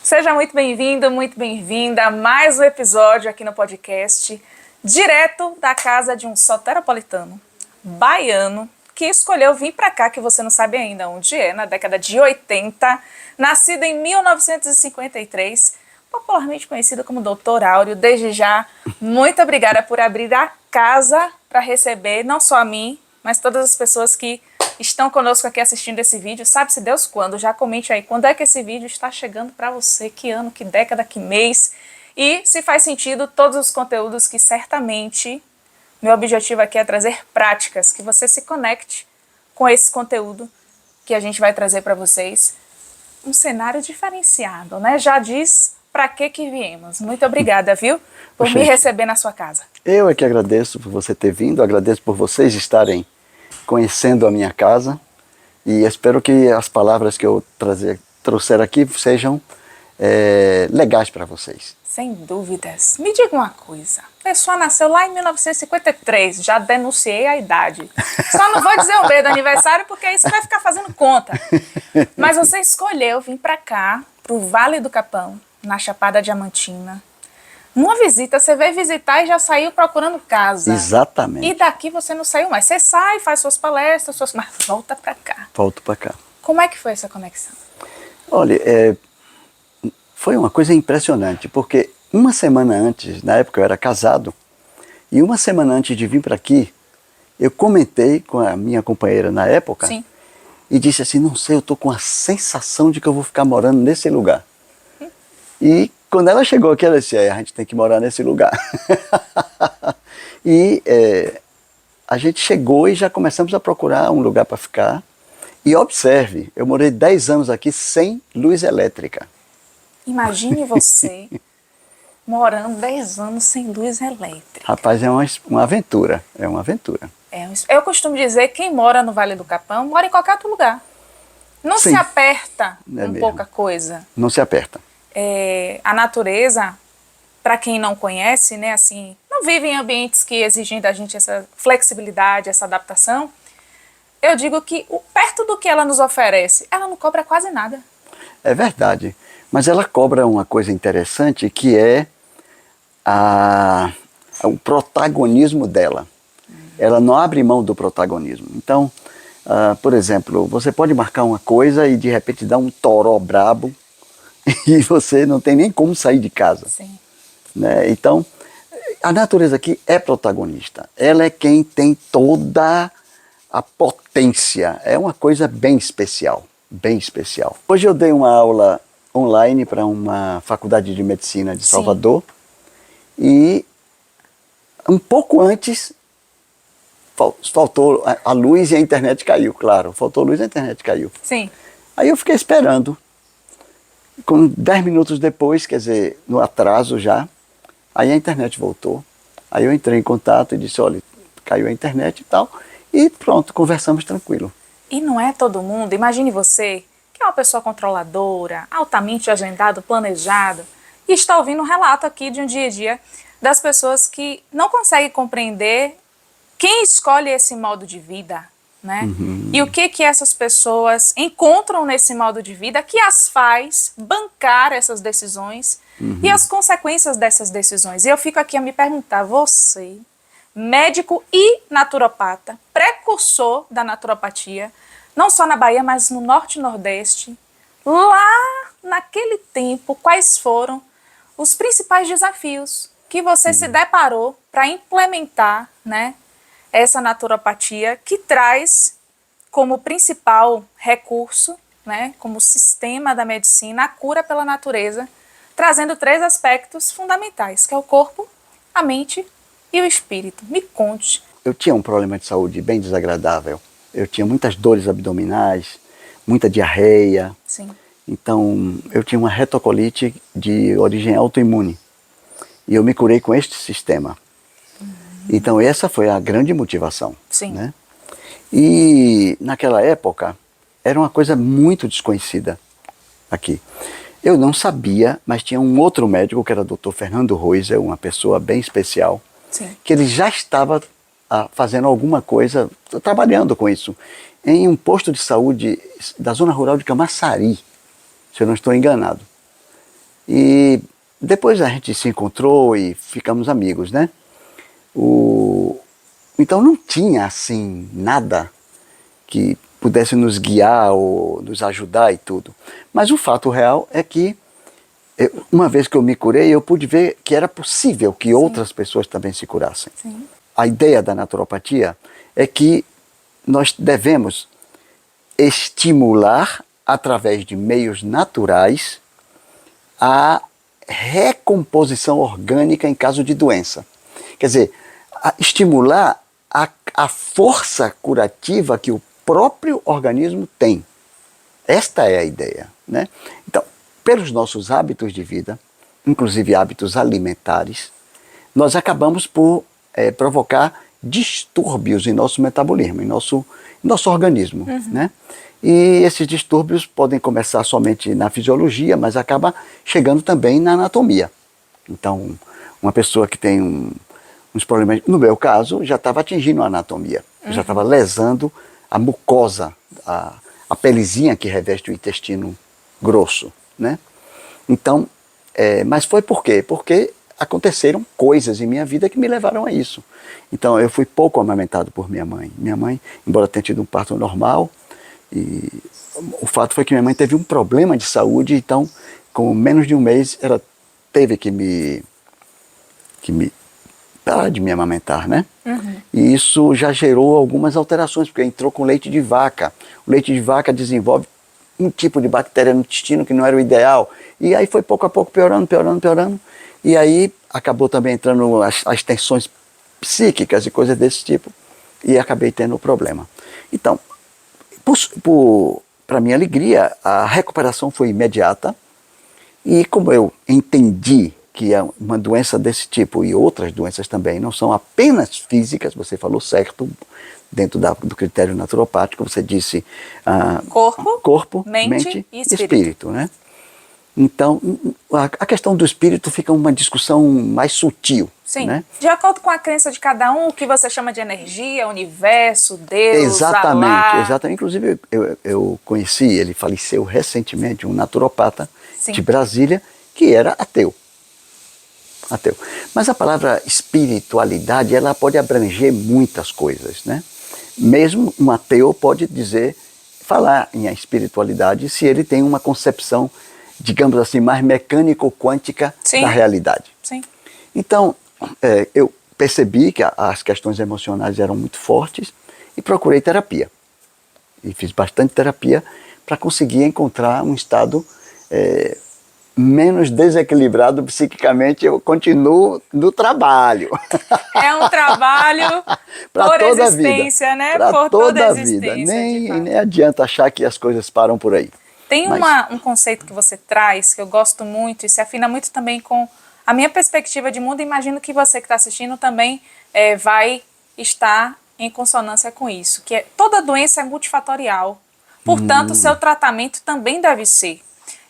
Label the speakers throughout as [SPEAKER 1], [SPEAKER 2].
[SPEAKER 1] Seja muito bem-vindo, muito bem-vinda a mais um episódio aqui no podcast, direto da casa de um soteropolitano baiano que escolheu vir para cá, que você não sabe ainda onde é, na década de 80, nascido em 1953, popularmente conhecido como Dr. Áureo. Desde já, muito obrigada por abrir a casa para receber não só a mim, mas todas as pessoas que estão conosco aqui assistindo esse vídeo. Sabe-se Deus quando? Já comente aí quando é que esse vídeo está chegando para você, que ano, que década, que mês. E se faz sentido todos os conteúdos que certamente meu objetivo aqui é trazer práticas, que você se conecte com esse conteúdo que a gente vai trazer para vocês. Um cenário diferenciado, né? Já diz para que viemos. Muito obrigada, viu? Por me receber na sua casa.
[SPEAKER 2] Eu é que agradeço por você ter vindo, agradeço por vocês estarem conhecendo a minha casa e espero que as palavras que eu trouxer aqui sejam legais para vocês.
[SPEAKER 1] Sem dúvidas. Me diga uma coisa, a pessoa nasceu lá em 1953, já denunciei a idade. Só não vou dizer o mês do aniversário porque aí você vai ficar fazendo conta. Mas você escolheu vir para cá, para o Vale do Capão, na Chapada Diamantina. Numa visita, você veio visitar e já saiu procurando casa.
[SPEAKER 2] Exatamente.
[SPEAKER 1] E daqui você não saiu mais. Você sai, faz suas palestras, mas volta para cá.
[SPEAKER 2] Volto para cá.
[SPEAKER 1] Como é que foi essa conexão?
[SPEAKER 2] Olha, foi uma coisa impressionante, porque uma semana antes, na época eu era casado, e uma semana antes de vir para aqui, eu comentei com a minha companheira na época.
[SPEAKER 1] Sim.
[SPEAKER 2] E disse assim, não sei, eu estou com a sensação de que eu vou ficar morando nesse lugar. E quando ela chegou aqui, ela disse, a gente tem que morar nesse lugar. E a gente chegou e já começamos a procurar um lugar para ficar. E observe, eu morei 10 anos aqui sem luz elétrica.
[SPEAKER 1] Imagine você morando 10 anos sem luz elétrica.
[SPEAKER 2] Rapaz, é uma aventura, é uma aventura.
[SPEAKER 1] Eu costumo dizer que quem mora no Vale do Capão mora em qualquer outro lugar. Não
[SPEAKER 2] Sim,
[SPEAKER 1] se aperta
[SPEAKER 2] mesmo.
[SPEAKER 1] pouca coisa.
[SPEAKER 2] Não se aperta.
[SPEAKER 1] A natureza, para quem não conhece, né, assim, não vive em ambientes que exigem da gente essa flexibilidade, essa adaptação, eu digo que perto do que ela nos oferece, ela não cobra quase nada.
[SPEAKER 2] É verdade, mas ela cobra uma coisa interessante que é o protagonismo dela. Ela não abre mão do protagonismo. Então, por exemplo, você pode marcar uma coisa e de repente dar um toró brabo, e você não tem nem como sair de casa.
[SPEAKER 1] Sim.
[SPEAKER 2] Né? Então, a natureza aqui é protagonista. Ela é quem tem toda a potência. É uma coisa bem especial, bem especial. Hoje eu dei uma aula online para uma faculdade de medicina de Salvador. Sim. E um pouco antes faltou a luz e a internet caiu, claro. Faltou luz e a internet caiu.
[SPEAKER 1] Sim.
[SPEAKER 2] Aí eu fiquei esperando. Com 10 minutos depois, quer dizer, no atraso já, aí a internet voltou. Aí eu entrei em contato e disse, olha, caiu a internet e tal, e pronto, conversamos tranquilo.
[SPEAKER 1] E não é todo mundo, imagine você, que é uma pessoa controladora, altamente agendado, planejado, e está ouvindo um relato aqui de um dia a dia das pessoas que não conseguem compreender quem escolhe esse modo de vida, né? Uhum. E o que essas pessoas encontram nesse modo de vida que as faz bancar essas decisões e as consequências dessas decisões. E eu fico aqui a me perguntar, você, médico e naturopata, precursor da naturopatia, não só na Bahia, mas no Norte e Nordeste, lá naquele tempo, quais foram os principais desafios que você se deparou para implementar, né, essa naturopatia que traz como principal recurso, né, como sistema da medicina, a cura pela natureza, trazendo 3 aspectos fundamentais, que é o corpo, a mente e o espírito. Me conte.
[SPEAKER 2] Eu tinha um problema de saúde bem desagradável. Eu tinha muitas dores abdominais, muita diarreia.
[SPEAKER 1] Sim.
[SPEAKER 2] Então, eu tinha uma retocolite de origem autoimune. E eu me curei com este sistema. Então essa foi a grande motivação.
[SPEAKER 1] Sim.
[SPEAKER 2] Né? E naquela época era uma coisa muito desconhecida aqui. Eu não sabia, mas tinha um outro médico que era o Dr. Fernando Reuser, uma pessoa bem especial.
[SPEAKER 1] Sim.
[SPEAKER 2] Que ele já estava fazendo alguma coisa, trabalhando com isso, em um posto de saúde da zona rural de Camaçari, se eu não estou enganado. E depois a gente se encontrou e ficamos amigos, né? Então não tinha assim nada que pudesse nos guiar ou nos ajudar e tudo. Mas o fato real é que uma vez que eu me curei, eu pude ver que era possível que outras pessoas também se curassem.
[SPEAKER 1] Sim.
[SPEAKER 2] A ideia da naturopatia é que nós devemos estimular, através de meios naturais, a recomposição orgânica em caso de doença. Quer dizer, estimular a força curativa que o próprio organismo tem. Esta é a ideia, né? Então, pelos nossos hábitos de vida, inclusive hábitos alimentares, nós acabamos por provocar distúrbios em nosso metabolismo, em nosso organismo, né? E esses distúrbios podem começar somente na fisiologia, mas acaba chegando também na anatomia. Então, uma pessoa que tem uns problemas, no meu caso, já estava atingindo a anatomia, já estava lesando a mucosa, a pelezinha que reveste o intestino grosso, né? Então, mas foi por quê? Porque aconteceram coisas em minha vida que me levaram a isso. Então, eu fui pouco amamentado por minha mãe. Minha mãe, embora tenha tido um parto normal, e o fato foi que minha mãe teve um problema de saúde, então, com menos de um mês, ela teve que me parar de me amamentar, né? E isso já gerou algumas alterações, porque entrou com leite de vaca. O leite de vaca desenvolve um tipo de bactéria no intestino que não era o ideal. E aí foi pouco a pouco piorando, piorando, piorando. E aí acabou também entrando as tensões psíquicas e coisas desse tipo. E acabei tendo o problema. Então, para minha alegria, a recuperação foi imediata. E como eu entendi que uma doença desse tipo e outras doenças também não são apenas físicas, você falou certo, dentro do critério naturopático, você disse corpo, mente e espírito, né? Então, a questão do espírito fica uma discussão mais sutil.
[SPEAKER 1] Sim,
[SPEAKER 2] né?
[SPEAKER 1] De acordo com a crença de cada um, o que você chama de energia, universo, Deus,
[SPEAKER 2] Exatamente,
[SPEAKER 1] Alá.
[SPEAKER 2] exatamente. Inclusive, eu conheci, ele faleceu recentemente, um naturopata de Brasília, que era ateu. Mas a palavra espiritualidade, ela pode abranger muitas coisas, né? Mesmo um ateu pode falar em espiritualidade se ele tem uma concepção, digamos assim, mais mecânico-quântica da realidade.
[SPEAKER 1] Sim.
[SPEAKER 2] Então, eu percebi que as questões emocionais eram muito fortes e procurei terapia. E fiz bastante terapia para conseguir encontrar um estado menos desequilibrado psiquicamente. Eu continuo no trabalho.
[SPEAKER 1] É um trabalho por existência, né?
[SPEAKER 2] Por toda a vida. Nem adianta achar que as coisas param por aí.
[SPEAKER 1] Tem um conceito que você traz, que eu gosto muito, e se afina muito também com a minha perspectiva de mundo. Imagino que você que está assistindo também vai estar em consonância com isso, que toda doença é multifatorial. Portanto, o seu tratamento também deve ser.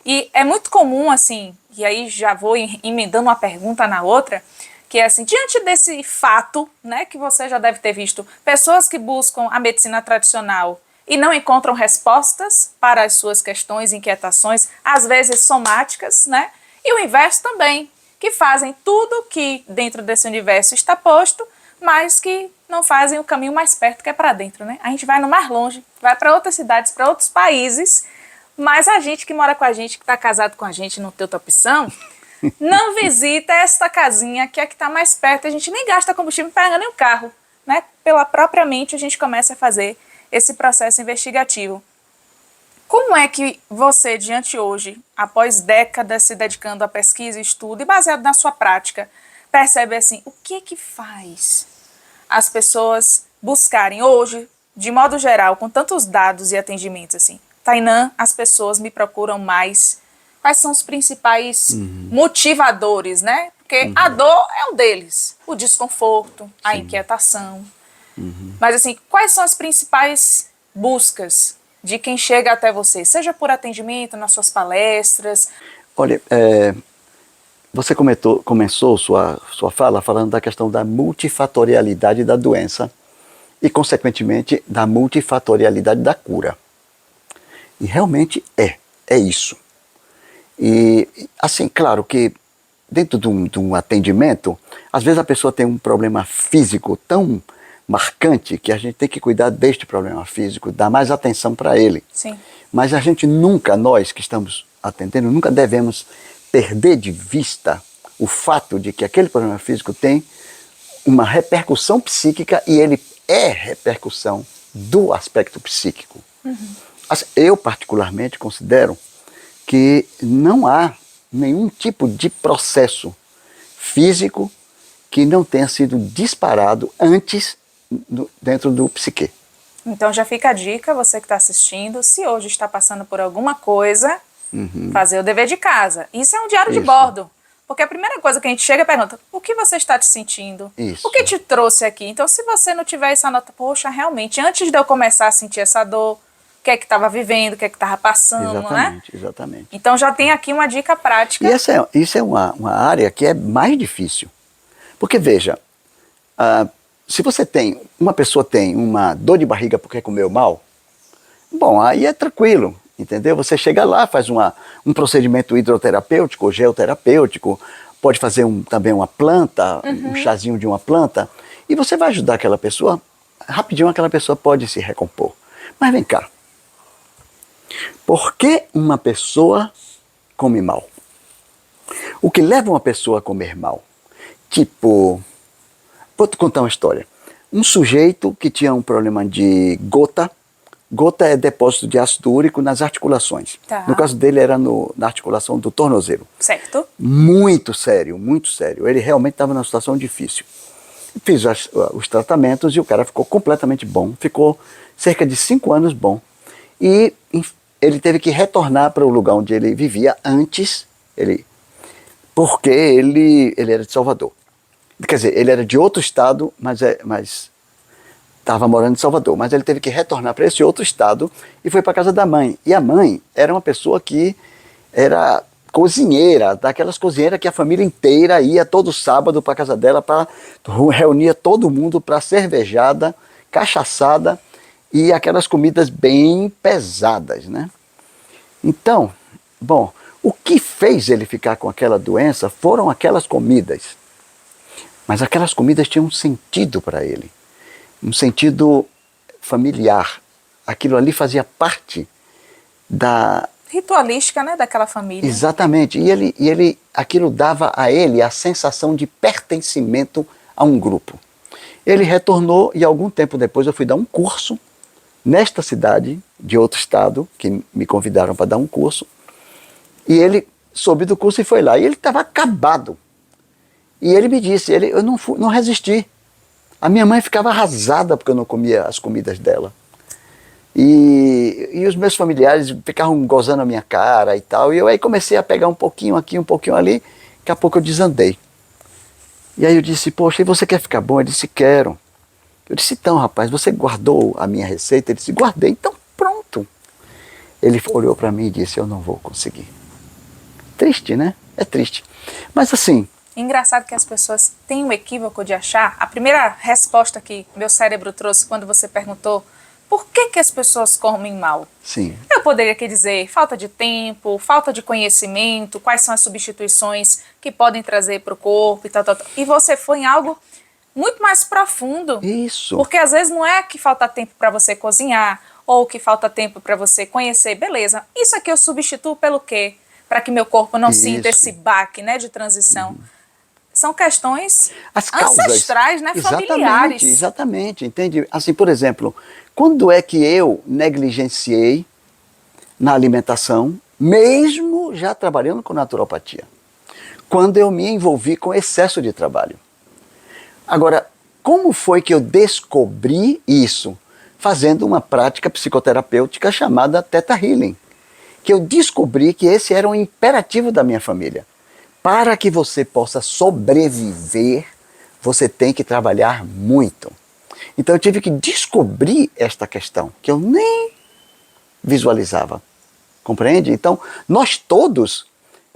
[SPEAKER 1] E é muito comum, assim, e aí já vou emendando uma pergunta na outra, que é assim, diante desse fato, né, que você já deve ter visto, pessoas que buscam a medicina tradicional e não encontram respostas para as suas questões, inquietações, às vezes somáticas, né, e o inverso também, que fazem tudo que dentro desse universo está posto, mas que não fazem o caminho mais perto, que é para dentro, né? A gente vai no mais longe, vai para outras cidades, para outros países, mas a gente que mora com a gente, que está casado com a gente, não tem outra opção, não visita esta casinha que é que está mais perto. A gente nem gasta combustível pegando nem o carro, né? Pela própria mente a gente começa a fazer esse processo investigativo. Como é que você, diante hoje, após décadas se dedicando à pesquisa e estudo e baseado na sua prática, percebe assim, o que faz as pessoas buscarem hoje, de modo geral, com tantos dados e atendimentos assim, Tainã, as pessoas me procuram mais? Quais são os principais motivadores, né? Porque a dor é um deles, o desconforto, a inquietação. Mas assim, quais são as principais buscas de quem chega até você? Seja por atendimento, nas suas palestras.
[SPEAKER 2] Olha, você começou sua fala falando da questão da multifatorialidade da doença e, consequentemente, da multifatorialidade da cura. E realmente é isso. E, assim, claro que dentro de um atendimento, às vezes a pessoa tem um problema físico tão marcante que a gente tem que cuidar deste problema físico, dar mais atenção para ele.
[SPEAKER 1] Sim.
[SPEAKER 2] Mas a gente nunca, nós que estamos atendendo, nunca devemos perder de vista o fato de que aquele problema físico tem uma repercussão psíquica e ele é repercussão do aspecto psíquico. Eu particularmente considero que não há nenhum tipo de processo físico que não tenha sido disparado antes dentro do psique.
[SPEAKER 1] Então já fica a dica, você que está assistindo, se hoje está passando por alguma coisa, fazer o dever de casa. Isso é um diário de
[SPEAKER 2] Isso.
[SPEAKER 1] bordo. Porque a primeira coisa que a gente chega e pergunta, o que você está te sentindo?
[SPEAKER 2] Isso.
[SPEAKER 1] O que te trouxe aqui? Então se você não tiver essa nota, poxa, realmente, antes de eu começar a sentir essa dor, o que é que estava vivendo, o que é que estava passando, né?
[SPEAKER 2] Exatamente.
[SPEAKER 1] Então já tem aqui uma dica prática.
[SPEAKER 2] E isso é uma área que é mais difícil. Porque veja, se uma pessoa tem uma dor de barriga porque comeu mal, bom, aí é tranquilo, entendeu? Você chega lá, faz um procedimento hidroterapêutico ou geoterapêutico, pode fazer também uma planta, um chazinho de uma planta, e você vai ajudar aquela pessoa, rapidinho aquela pessoa pode se recompor. Mas vem cá, por que uma pessoa come mal? O que leva uma pessoa a comer mal? Tipo, vou te contar uma história. Um sujeito que tinha um problema de gota é depósito de ácido úrico nas articulações.
[SPEAKER 1] Tá.
[SPEAKER 2] No caso dele era na articulação do tornozelo.
[SPEAKER 1] Certo.
[SPEAKER 2] Muito sério, muito sério. Ele realmente estava numa situação difícil. Fiz os tratamentos e o cara ficou completamente bom. Ficou cerca de 5 anos bom. E ele teve que retornar para o lugar onde ele vivia antes, porque ele era de Salvador. Quer dizer, ele era de outro estado, mas estava morando em Salvador. Mas ele teve que retornar para esse outro estado e foi para a casa da mãe. E a mãe era uma pessoa que era cozinheira, daquelas cozinheiras que a família inteira ia todo sábado para a casa dela, reunia todo mundo para cervejada, cachaçada e aquelas comidas bem pesadas, né? Então, bom, o que fez ele ficar com aquela doença foram aquelas comidas. Mas aquelas comidas tinham um sentido para ele, um sentido familiar. Aquilo ali fazia parte da
[SPEAKER 1] Ritualística, né, daquela família.
[SPEAKER 2] Exatamente. E aquilo dava a ele a sensação de pertencimento a um grupo. Ele retornou e algum tempo depois eu fui dar um curso nesta cidade, de outro estado, que me convidaram para dar um curso. E ele soube do curso e foi lá. E ele estava acabado. E ele me disse, eu não resisti. A minha mãe ficava arrasada porque eu não comia as comidas dela. E os meus familiares ficavam gozando a minha cara e tal. E eu aí comecei a pegar um pouquinho aqui, um pouquinho ali. Daqui a pouco eu desandei. E aí eu disse, poxa, e você quer ficar bom? Ele disse, quero. Eu disse, então, rapaz, você guardou a minha receita? Ele disse, guardei, então pronto. Ele olhou para mim e disse, eu não vou conseguir. Triste, né? É triste. Mas assim...
[SPEAKER 1] Engraçado que as pessoas têm um equívoco de achar. A primeira resposta que meu cérebro trouxe quando você perguntou por que as pessoas comem mal?
[SPEAKER 2] Sim.
[SPEAKER 1] Eu poderia aqui dizer falta de tempo, falta de conhecimento, quais são as substituições que podem trazer para o corpo e tal. E você foi em algo muito mais profundo.
[SPEAKER 2] Isso.
[SPEAKER 1] Porque às vezes não é que falta tempo para você cozinhar ou que falta tempo para você conhecer. Beleza, isso aqui eu substituo pelo quê? Para que meu corpo não sinta esse baque, né, de transição. São questões ancestrais, né, familiares.
[SPEAKER 2] Exatamente, entende? Assim, por exemplo, quando é que eu negligenciei na alimentação, mesmo já trabalhando com naturopatia? Quando eu me envolvi com excesso de trabalho. Agora, como foi que eu descobri isso? Fazendo uma prática psicoterapêutica chamada Theta Healing. Que eu descobri que esse era um imperativo da minha família. Para que você possa sobreviver, você tem que trabalhar muito. Então eu tive que descobrir esta questão, que eu nem visualizava. Compreende? Então, nós todos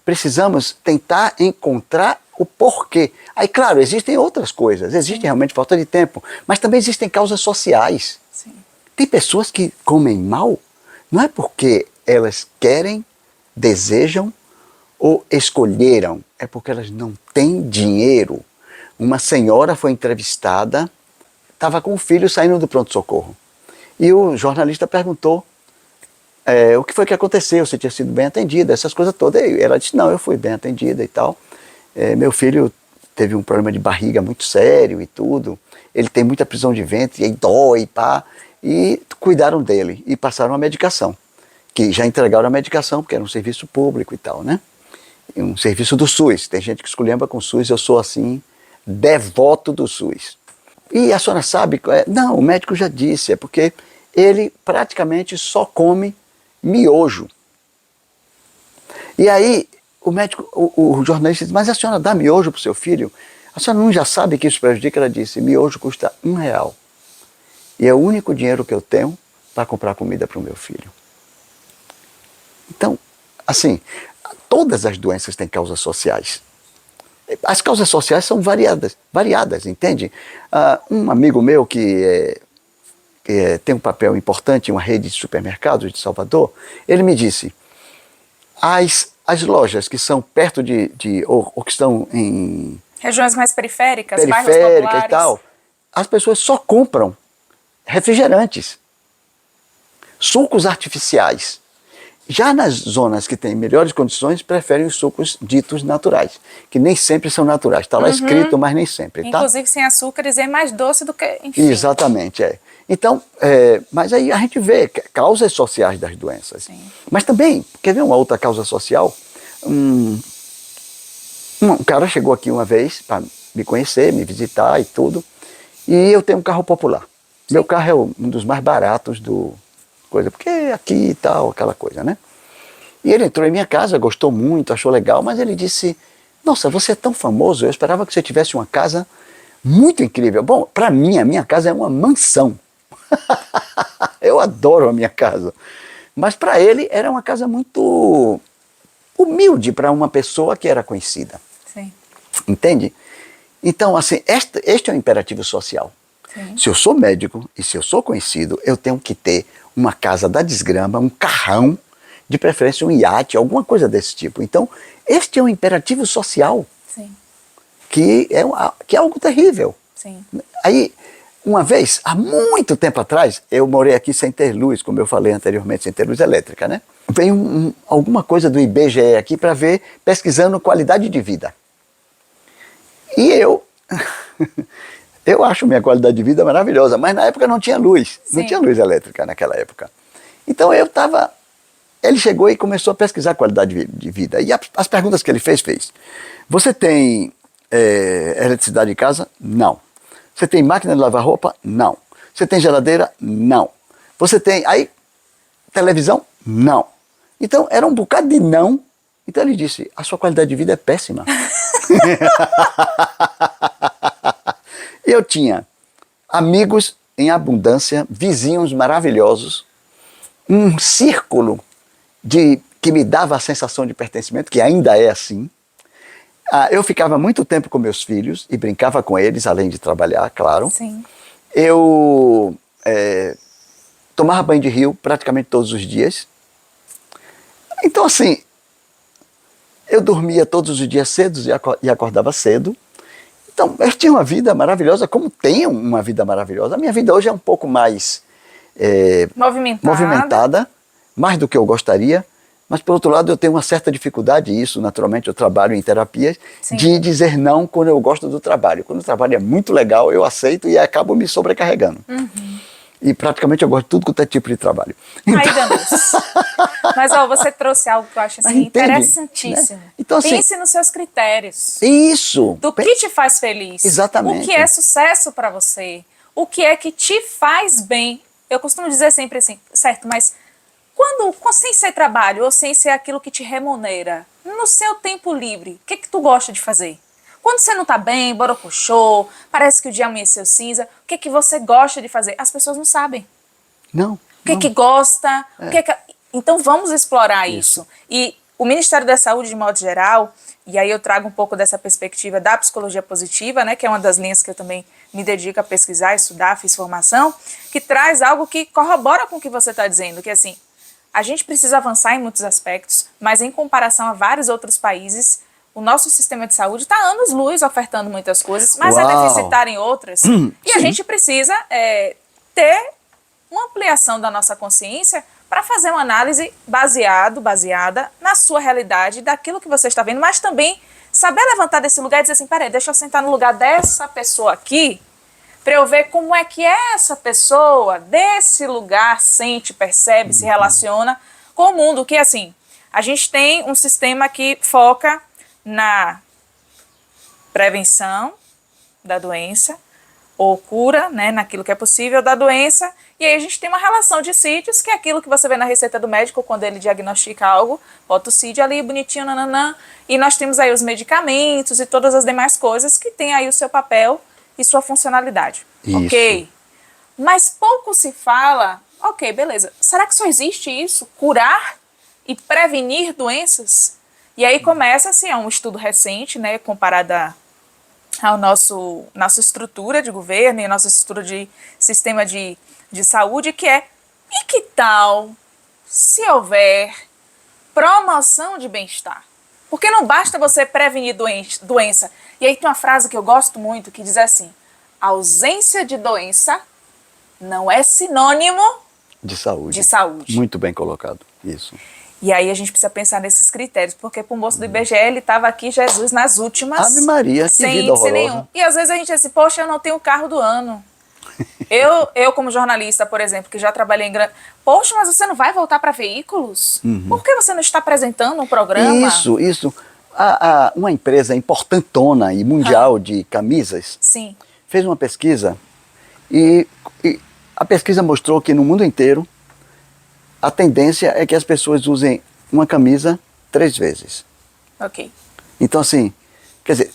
[SPEAKER 2] precisamos tentar encontrar o porquê. Aí, claro, existem outras coisas, existe realmente falta de tempo, mas também existem causas sociais.
[SPEAKER 1] Sim.
[SPEAKER 2] Tem pessoas que comem mal, não é porque elas querem, desejam ou escolheram, é porque elas não têm dinheiro. Uma senhora foi entrevistada, estava com o filho saindo do pronto-socorro. E o jornalista perguntou o que foi que aconteceu, se tinha sido bem atendida, essas coisas todas. E ela disse, não, eu fui bem atendida e tal. Meu filho teve um problema de barriga muito sério e tudo. Ele tem muita prisão de ventre, e aí dói, pá. E cuidaram dele e passaram a medicação. Que já entregaram a medicação, porque era um serviço público e tal, né? Um serviço do SUS. Tem gente que esculhamba com o SUS, eu sou assim, devoto do SUS. E a senhora sabe, não, o médico já disse, é porque ele praticamente só come miojo. E aí o médico, o jornalista disse, mas a senhora dá miojo para o seu filho? A senhora não já sabe que isso prejudica? Ela disse, miojo custa R$1. E é o único dinheiro que eu tenho para comprar comida para o meu filho. Então, assim, todas as doenças têm causas sociais. As causas sociais são variadas, entende? Um amigo meu que tem um papel importante em uma rede de supermercados de Salvador, ele me disse, as lojas que são perto ou que estão em
[SPEAKER 1] regiões mais periféricas, bairros populares
[SPEAKER 2] e tal, as pessoas só compram refrigerantes, sucos artificiais. Já nas zonas que têm melhores condições, preferem os sucos ditos naturais, que nem sempre são naturais. Está lá escrito, mas nem sempre.
[SPEAKER 1] Inclusive sem açúcares é mais doce do que, enfim.
[SPEAKER 2] Exatamente, Então, mas aí a gente vê causas sociais das doenças.
[SPEAKER 1] Sim.
[SPEAKER 2] Mas também, quer ver uma outra causa social? Um cara chegou aqui uma vez para me conhecer, me visitar e tudo, e eu tenho um carro popular. Sim. Meu carro é um dos mais baratos do coisa, porque aqui e tal, aquela coisa, né? E ele entrou em minha casa, gostou muito, achou legal, mas ele disse, nossa, você é tão famoso, eu esperava que você tivesse uma casa muito incrível. Bom, para mim, a minha casa é uma mansão. Eu adoro a minha casa. Mas para ele era uma casa muito humilde para uma pessoa que era conhecida.
[SPEAKER 1] Sim.
[SPEAKER 2] Entende? Então, assim, este é um imperativo social.
[SPEAKER 1] Sim.
[SPEAKER 2] Se eu sou médico e se eu sou conhecido, eu tenho que ter uma casa da desgrama, um carrão, de preferência um iate, alguma coisa desse tipo. Então, este é um imperativo social.
[SPEAKER 1] Sim.
[SPEAKER 2] Que é algo terrível.
[SPEAKER 1] Sim.
[SPEAKER 2] Aí, uma vez, há muito tempo atrás, eu morei aqui sem ter luz, como eu falei anteriormente, sem ter luz elétrica, né? Veio alguma coisa do IBGE aqui para ver, pesquisando qualidade de vida. E eu acho minha qualidade de vida maravilhosa, mas na época não tinha luz,
[SPEAKER 1] Sim.
[SPEAKER 2] Não tinha luz elétrica naquela época. Então ele chegou e começou a pesquisar qualidade de vida. E as perguntas que ele fez, você tem eletricidade em casa? Não. Você tem máquina de lavar roupa? Não. Você tem geladeira? Não. Você tem televisão? Não. Então era um bocado de não. Então ele disse, a sua qualidade de vida é péssima. Eu tinha amigos em abundância, vizinhos maravilhosos, um círculo que me dava a sensação de pertencimento, que ainda é assim. Eu ficava muito tempo com meus filhos e brincava com eles, além de trabalhar, claro.
[SPEAKER 1] Sim.
[SPEAKER 2] Eu tomava banho de rio praticamente todos os dias. Então, assim, eu dormia todos os dias cedo e acordava cedo. Então, eu tinha uma vida maravilhosa, como tenho uma vida maravilhosa. A minha vida hoje é um pouco mais movimentada, mais do que eu gostaria. Mas, por outro lado, eu tenho uma certa dificuldade, e isso, naturalmente, eu trabalho em terapias,
[SPEAKER 1] Sim.
[SPEAKER 2] de dizer não quando eu gosto do trabalho. Quando o trabalho é muito legal, eu aceito e acabo me sobrecarregando.
[SPEAKER 1] Uhum.
[SPEAKER 2] E praticamente eu gosto de tudo quanto é tipo de trabalho.
[SPEAKER 1] Aí, Danus. Mas você trouxe algo que eu acho assim, interessantíssimo.
[SPEAKER 2] Né? Então, assim,
[SPEAKER 1] pense nos seus critérios.
[SPEAKER 2] Isso.
[SPEAKER 1] Do que te faz feliz.
[SPEAKER 2] Exatamente.
[SPEAKER 1] O que é sucesso para você. O que é que te faz bem. Eu costumo dizer sempre assim, certo, mas sem ser trabalho ou sem ser aquilo que te remunera, no seu tempo livre, o que tu gosta de fazer? Quando você não tá bem, borocochô, parece que o dia amanheceu cinza, o que você gosta de fazer? As pessoas não sabem.
[SPEAKER 2] Não.
[SPEAKER 1] O que gosta, Então vamos explorar isso. E o Ministério da Saúde, de modo geral, e aí eu trago um pouco dessa perspectiva da psicologia positiva, né, que é uma das linhas que eu também me dedico a pesquisar, estudar, fiz formação, que traz algo que corrobora com o que você está dizendo, que assim, a gente precisa avançar em muitos aspectos, mas em comparação a vários outros países, o nosso sistema de saúde está anos-luz ofertando muitas coisas, mas é
[SPEAKER 2] Uau.
[SPEAKER 1] deficitário em outras. E a gente precisa ter uma ampliação da nossa consciência para fazer uma análise baseada na sua realidade, daquilo que você está vendo, mas também saber levantar desse lugar e dizer assim, peraí, deixa eu sentar no lugar dessa pessoa aqui, para eu ver como é que essa pessoa, desse lugar, sente, percebe, se relaciona com o mundo. Que, assim, a gente tem um sistema que foca na prevenção da doença, ou cura, né, naquilo que é possível da doença, e aí a gente tem uma relação de CIDs, que é aquilo que você vê na receita do médico quando ele diagnostica algo, bota o CID ali, bonitinho, nananã, e nós temos aí os medicamentos e todas as demais coisas que têm aí o seu papel e sua funcionalidade.
[SPEAKER 2] Isso.
[SPEAKER 1] Ok? Mas pouco se fala, ok, beleza, será que só existe isso? Curar e prevenir doenças? E aí começa, assim, é um estudo recente, né, comparado ao nossa estrutura de governo e a nossa estrutura de sistema de saúde, que é, e que tal se houver promoção de bem-estar? Porque não basta você prevenir doença. E aí tem uma frase que eu gosto muito, que diz assim, ausência de doença não é sinônimo
[SPEAKER 2] De saúde.
[SPEAKER 1] de saúde.
[SPEAKER 2] Muito bem colocado, isso.
[SPEAKER 1] E aí a gente precisa pensar nesses critérios, porque para o moço do IBGE, ele estava aqui, Jesus, nas últimas,
[SPEAKER 2] Ave Maria, que
[SPEAKER 1] sem
[SPEAKER 2] vida
[SPEAKER 1] índice
[SPEAKER 2] horrorosa.
[SPEAKER 1] nenhum. E às vezes a gente diz assim, poxa, eu não tenho o carro do ano. eu como jornalista, por exemplo, que já trabalhei em grande... Poxa, mas você não vai voltar para veículos? Por que você não está apresentando um programa?
[SPEAKER 2] Isso. Uma empresa importantona e mundial de camisas
[SPEAKER 1] Sim.
[SPEAKER 2] fez uma pesquisa e a pesquisa mostrou que no mundo inteiro a tendência é que as pessoas usem uma camisa 3 vezes.
[SPEAKER 1] Ok.
[SPEAKER 2] Então, assim, quer dizer,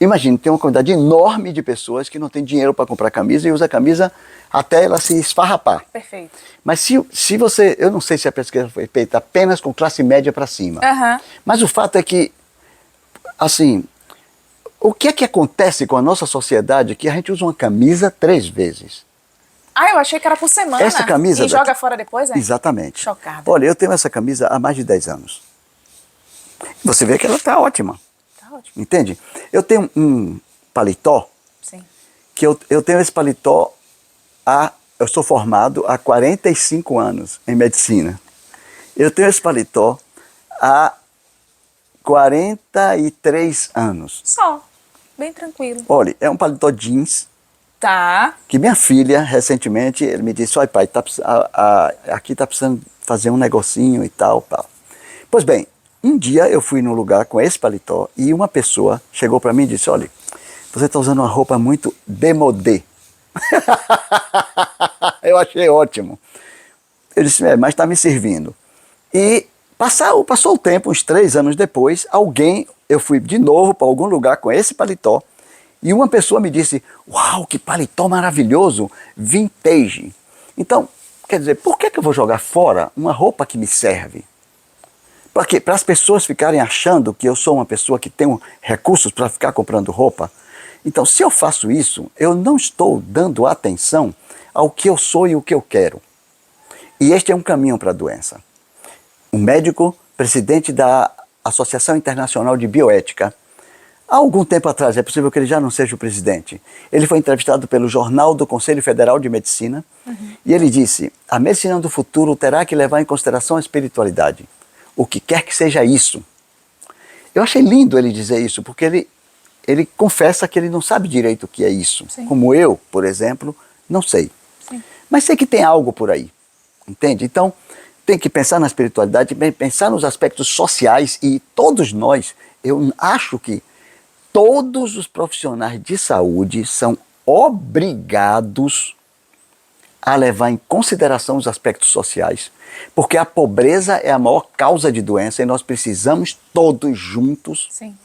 [SPEAKER 2] imagine, tem uma quantidade enorme de pessoas que não tem dinheiro para comprar camisa e usa a camisa até ela se esfarrapar.
[SPEAKER 1] Perfeito.
[SPEAKER 2] Mas se você, eu não sei se a pesquisa foi feita apenas com classe média para cima, mas o fato é que, assim, o que é que acontece com a nossa sociedade que a gente usa uma camisa 3 vezes?
[SPEAKER 1] Ah, eu achei que era por semana.
[SPEAKER 2] Essa camisa
[SPEAKER 1] E joga fora depois, é?
[SPEAKER 2] Exatamente.
[SPEAKER 1] Chocada.
[SPEAKER 2] Olha, eu tenho essa camisa há mais de 10 anos. Você vê que ela está ótima.
[SPEAKER 1] Tá ótimo.
[SPEAKER 2] Entende? Eu tenho um paletó,
[SPEAKER 1] Sim.
[SPEAKER 2] que eu tenho esse paletó eu sou formado há 45 anos em medicina. Eu tenho esse paletó há 43 anos.
[SPEAKER 1] Só. Bem tranquilo.
[SPEAKER 2] Olha, é um paletó jeans,
[SPEAKER 1] Tá.
[SPEAKER 2] que minha filha, recentemente, ele me disse, olha pai, aqui está precisando fazer um negocinho e tal. Pois bem, um dia eu fui num lugar com esse paletó e uma pessoa chegou para mim e disse, olha, você está usando uma roupa muito démodé. Eu achei ótimo. Eu disse, mas está me servindo. E passou o tempo, uns 3 anos depois, eu fui de novo para algum lugar com esse paletó e uma pessoa me disse, uau, que paletó maravilhoso, vintage. Então, quer dizer, por que eu vou jogar fora uma roupa que me serve? Para as pessoas ficarem achando que eu sou uma pessoa que tem recursos para ficar comprando roupa? Então, se eu faço isso, eu não estou dando atenção ao que eu sou e o que eu quero. E este é um caminho para a doença. Um médico, presidente da Associação Internacional de Bioética, há algum tempo atrás, é possível que ele já não seja o presidente, ele foi entrevistado pelo Jornal do Conselho Federal de Medicina, e ele disse, a medicina do futuro terá que levar em consideração a espiritualidade, o que quer que seja isso. Eu achei lindo ele dizer isso, porque ele confessa que ele não sabe direito o que é isso.
[SPEAKER 1] Sim.
[SPEAKER 2] Como eu, por exemplo, não sei.
[SPEAKER 1] Sim.
[SPEAKER 2] Mas sei que tem algo por aí, entende? Então, tem que pensar na espiritualidade, pensar nos aspectos sociais e todos nós, eu acho que todos os profissionais de saúde são obrigados a levar em consideração os aspectos sociais, porque a pobreza é a maior causa de doença e nós precisamos todos juntos
[SPEAKER 1] Sim.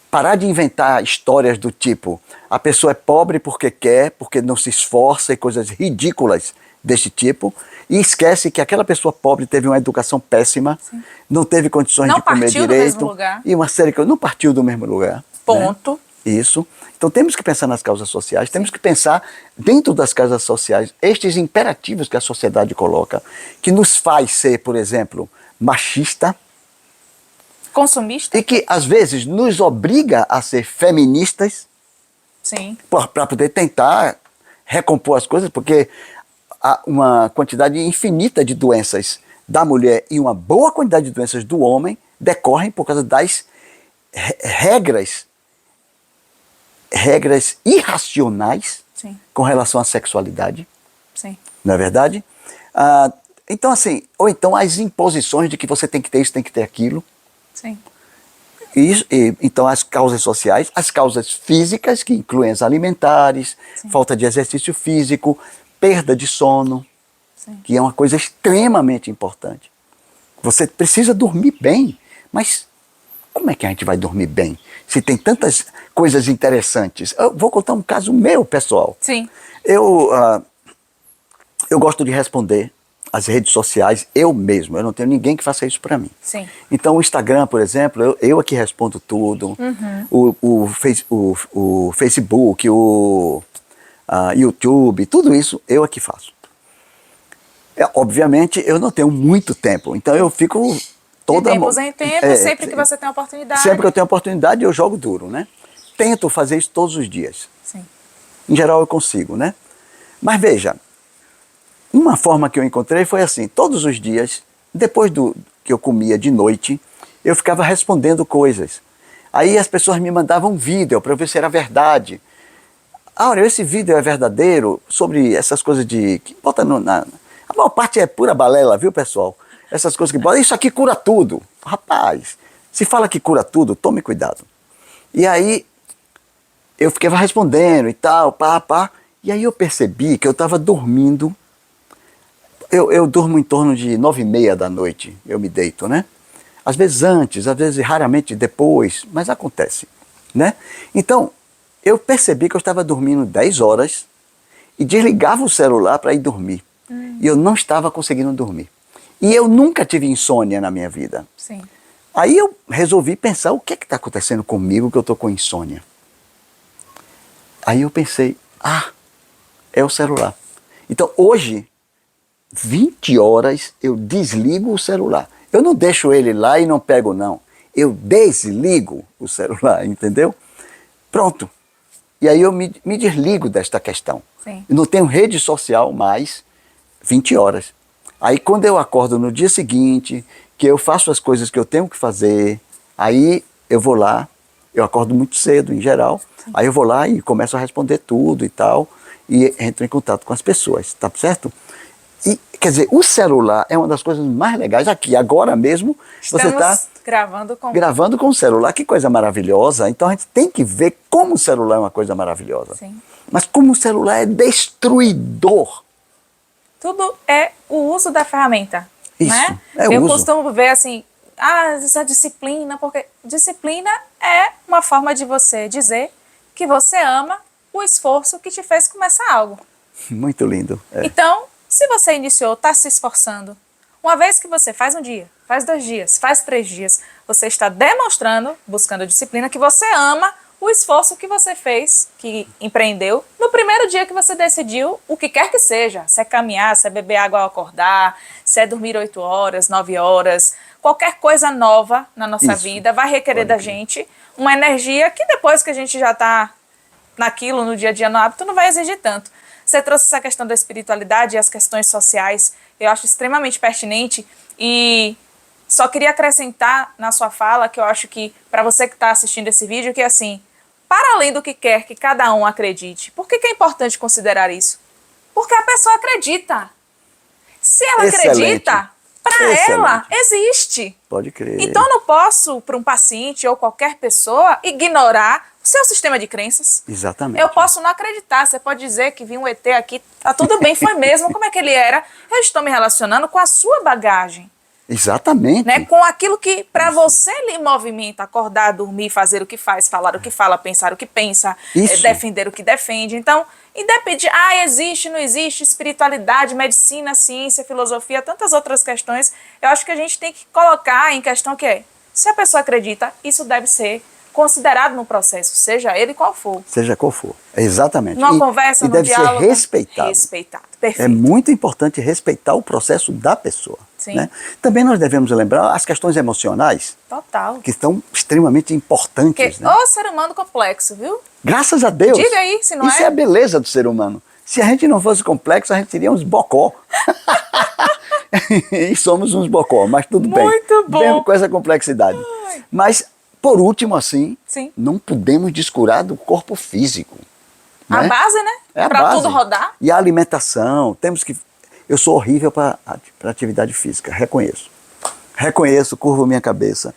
[SPEAKER 2] parar de inventar histórias do tipo a pessoa é pobre porque quer, porque não se esforça e coisas ridículas desse tipo, e esquece que aquela pessoa pobre teve uma educação péssima,
[SPEAKER 1] Sim.
[SPEAKER 2] não teve condições
[SPEAKER 1] Não
[SPEAKER 2] de comer
[SPEAKER 1] partiu do
[SPEAKER 2] direito,
[SPEAKER 1] mesmo lugar.
[SPEAKER 2] e uma série que não partiu do mesmo lugar.
[SPEAKER 1] Ponto.
[SPEAKER 2] Isso. Então temos que pensar nas causas sociais, temos que pensar dentro das causas sociais, estes imperativos que a sociedade coloca, que nos faz ser, por exemplo, machista,
[SPEAKER 1] Consumista?
[SPEAKER 2] e que às vezes nos obriga a ser feministas,
[SPEAKER 1] Sim.
[SPEAKER 2] para poder tentar recompor as coisas, porque há uma quantidade infinita de doenças da mulher e uma boa quantidade de doenças do homem decorrem por causa das regras irracionais
[SPEAKER 1] Sim.
[SPEAKER 2] com relação à sexualidade,
[SPEAKER 1] Sim.
[SPEAKER 2] não é verdade? Então assim, ou então as imposições de que você tem que ter isso, tem que ter aquilo.
[SPEAKER 1] Sim.
[SPEAKER 2] Então as causas sociais, as causas físicas, que incluem as alimentares,
[SPEAKER 1] Sim.
[SPEAKER 2] falta de exercício físico, perda de sono,
[SPEAKER 1] Sim.
[SPEAKER 2] que é uma coisa extremamente importante. Você precisa dormir bem, mas como é que a gente vai dormir bem se tem tantas coisas interessantes? Eu vou contar um caso meu, pessoal.
[SPEAKER 1] Sim.
[SPEAKER 2] Eu gosto de responder as redes sociais eu mesmo, eu não tenho ninguém que faça isso para mim.
[SPEAKER 1] Sim.
[SPEAKER 2] Então o Instagram, por exemplo, eu aqui respondo tudo, o Facebook, o YouTube, tudo isso eu aqui faço. Obviamente eu não tenho muito tempo, então eu fico
[SPEAKER 1] De tempos em tempos, sempre que você tem oportunidade.
[SPEAKER 2] Sempre que eu tenho oportunidade eu jogo duro, né? Tento fazer isso todos os dias.
[SPEAKER 1] Sim.
[SPEAKER 2] Em geral eu consigo, né? Mas veja, uma forma que eu encontrei foi assim, todos os dias, depois do que eu comia de noite, eu ficava respondendo coisas. Aí as pessoas me mandavam um vídeo para ver se era verdade. Olha, esse vídeo é verdadeiro sobre essas coisas de... que bota a maior parte é pura balela, viu, pessoal? Essas coisas que botam, isso aqui cura tudo. Rapaz, se fala que cura tudo, tome cuidado. E aí eu ficava respondendo e tal, pá. E aí eu percebi que eu estava dormindo. Eu durmo em torno de 9h30 da noite, eu me deito, né? Às vezes antes, às vezes raramente depois, mas acontece, né? Então, eu percebi que eu estava dormindo 10 horas e desligava o celular para ir dormir. E eu não estava conseguindo dormir. E eu nunca tive insônia na minha vida.
[SPEAKER 1] Sim.
[SPEAKER 2] Aí eu resolvi pensar, o que é que está acontecendo comigo que eu estou com insônia? Aí eu pensei, é o celular. Então hoje, 20 horas, eu desligo o celular. Eu não deixo ele lá e não pego não. Eu desligo o celular, entendeu? Pronto. E aí eu me desligo desta questão.
[SPEAKER 1] Sim.
[SPEAKER 2] Eu não tenho rede social mais 20 horas. Aí quando eu acordo no dia seguinte, que eu faço as coisas que eu tenho que fazer, aí eu vou lá, eu acordo muito cedo em geral, aí eu vou lá e começo a responder tudo e tal, e entro em contato com as pessoas, tá certo? E, quer dizer, o celular é uma das coisas mais legais. Aqui, agora mesmo, você está gravando com o celular, que coisa maravilhosa. Então a gente tem que ver como o celular é uma coisa maravilhosa.
[SPEAKER 1] Sim.
[SPEAKER 2] Mas como o celular é destruidor.
[SPEAKER 1] Tudo é o uso da ferramenta.
[SPEAKER 2] Isso,
[SPEAKER 1] né?
[SPEAKER 2] é o
[SPEAKER 1] Eu
[SPEAKER 2] uso.
[SPEAKER 1] costumo ver assim, isso é disciplina, porque disciplina é uma forma de você dizer que você ama o esforço que te fez começar algo.
[SPEAKER 2] Muito lindo.
[SPEAKER 1] Então, se você iniciou, está se esforçando, uma vez que você faz um dia, faz 2 dias, faz 3 dias, você está demonstrando, buscando disciplina, que você ama o esforço que você fez, que empreendeu, no primeiro dia que você decidiu o que quer que seja, se é caminhar, se é beber água ao acordar, se é dormir 8 horas, 9 horas, qualquer coisa nova na nossa vida vai requerer da gente uma energia que depois que a gente já está naquilo, no dia a dia, no hábito, não vai exigir tanto. Você trouxe essa questão da espiritualidade e as questões sociais, eu acho extremamente pertinente e só queria acrescentar na sua fala que eu acho que, para você que está assistindo esse vídeo, que assim, para além do que quer que cada um acredite, por que é importante considerar isso? Porque a pessoa acredita. Se ela acredita, para ela existe.
[SPEAKER 2] Pode crer.
[SPEAKER 1] Então eu não posso, para um paciente ou qualquer pessoa, ignorar o seu sistema de crenças.
[SPEAKER 2] Exatamente.
[SPEAKER 1] Eu posso não acreditar. Você pode dizer que vi um ET aqui, tá tudo bem, foi mesmo, como é que ele era? Eu estou me relacionando com a sua bagagem.
[SPEAKER 2] Exatamente.
[SPEAKER 1] Né? Com aquilo que para você lhe movimenta, acordar, dormir, fazer o que faz, falar o que fala, pensar o que pensa, defender o que defende. Então, independe, existe, não existe, espiritualidade, medicina, ciência, filosofia, tantas outras questões, eu acho que a gente tem que colocar em questão que se a pessoa acredita, isso deve ser considerado no processo, seja ele qual for.
[SPEAKER 2] Seja qual for. Exatamente.
[SPEAKER 1] Numa conversa,
[SPEAKER 2] e
[SPEAKER 1] num
[SPEAKER 2] deve
[SPEAKER 1] diálogo.
[SPEAKER 2] ser respeitado.
[SPEAKER 1] Respeitado, perfeito.
[SPEAKER 2] É muito importante respeitar o processo da pessoa.
[SPEAKER 1] Sim.
[SPEAKER 2] Né? Também nós devemos lembrar as questões emocionais,
[SPEAKER 1] Total.
[SPEAKER 2] que estão extremamente importantes.
[SPEAKER 1] Porque
[SPEAKER 2] Né?
[SPEAKER 1] o ser humano complexo, viu?
[SPEAKER 2] Graças a Deus.
[SPEAKER 1] Diga aí, se não
[SPEAKER 2] Isso
[SPEAKER 1] é.
[SPEAKER 2] é a beleza do ser humano. Se a gente não fosse complexo, a gente seria uns bocó. E somos uns bocó, mas tudo bem.
[SPEAKER 1] Muito bom.
[SPEAKER 2] Mesmo com essa complexidade.
[SPEAKER 1] Ai.
[SPEAKER 2] Mas, por último, assim,
[SPEAKER 1] Sim.
[SPEAKER 2] não podemos descurar do corpo físico.
[SPEAKER 1] A
[SPEAKER 2] né?
[SPEAKER 1] base, né?
[SPEAKER 2] É a
[SPEAKER 1] Pra
[SPEAKER 2] base.
[SPEAKER 1] tudo rodar.
[SPEAKER 2] E a alimentação, temos que... Eu sou horrível para atividade física, reconheço. Reconheço, curvo minha cabeça.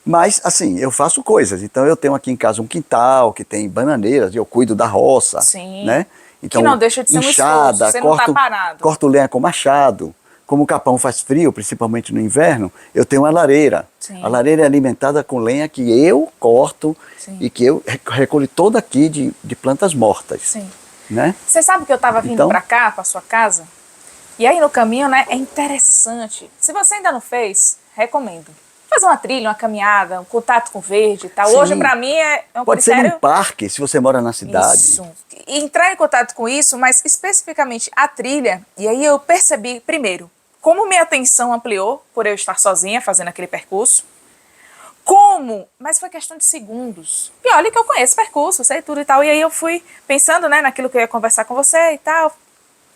[SPEAKER 2] Mas, assim, eu faço coisas. Então, eu tenho aqui em casa um quintal que tem bananeiras, e eu cuido da roça.
[SPEAKER 1] Sim.
[SPEAKER 2] Né? Então,
[SPEAKER 1] Que não deixa de ser um esforço, você não tá parado.
[SPEAKER 2] corto lenha com machado. Como o Capão faz frio, principalmente no inverno, eu tenho uma lareira.
[SPEAKER 1] Sim.
[SPEAKER 2] A lareira é alimentada com lenha que eu corto. Sim. E que eu recolho toda aqui de plantas mortas.
[SPEAKER 1] Sim.
[SPEAKER 2] Né?
[SPEAKER 1] Você sabe que eu estava vindo
[SPEAKER 2] Então,
[SPEAKER 1] para cá, para sua casa? E aí no caminho, né, é interessante. Se você ainda não fez, recomendo. Fazer uma trilha, uma caminhada, um contato com o verde e tal.
[SPEAKER 2] Sim.
[SPEAKER 1] Hoje, para mim, é um
[SPEAKER 2] Pode
[SPEAKER 1] critério...
[SPEAKER 2] ser num parque, se você mora na cidade.
[SPEAKER 1] Isso. E entrar em contato com isso, mas especificamente a trilha. E aí eu percebi, primeiro, como minha atenção ampliou por eu estar sozinha fazendo aquele percurso. Como? Mas foi questão de segundos. E olha que eu conheço percurso, sei tudo e tal. E aí eu fui pensando, né, naquilo que eu ia conversar com você e tal,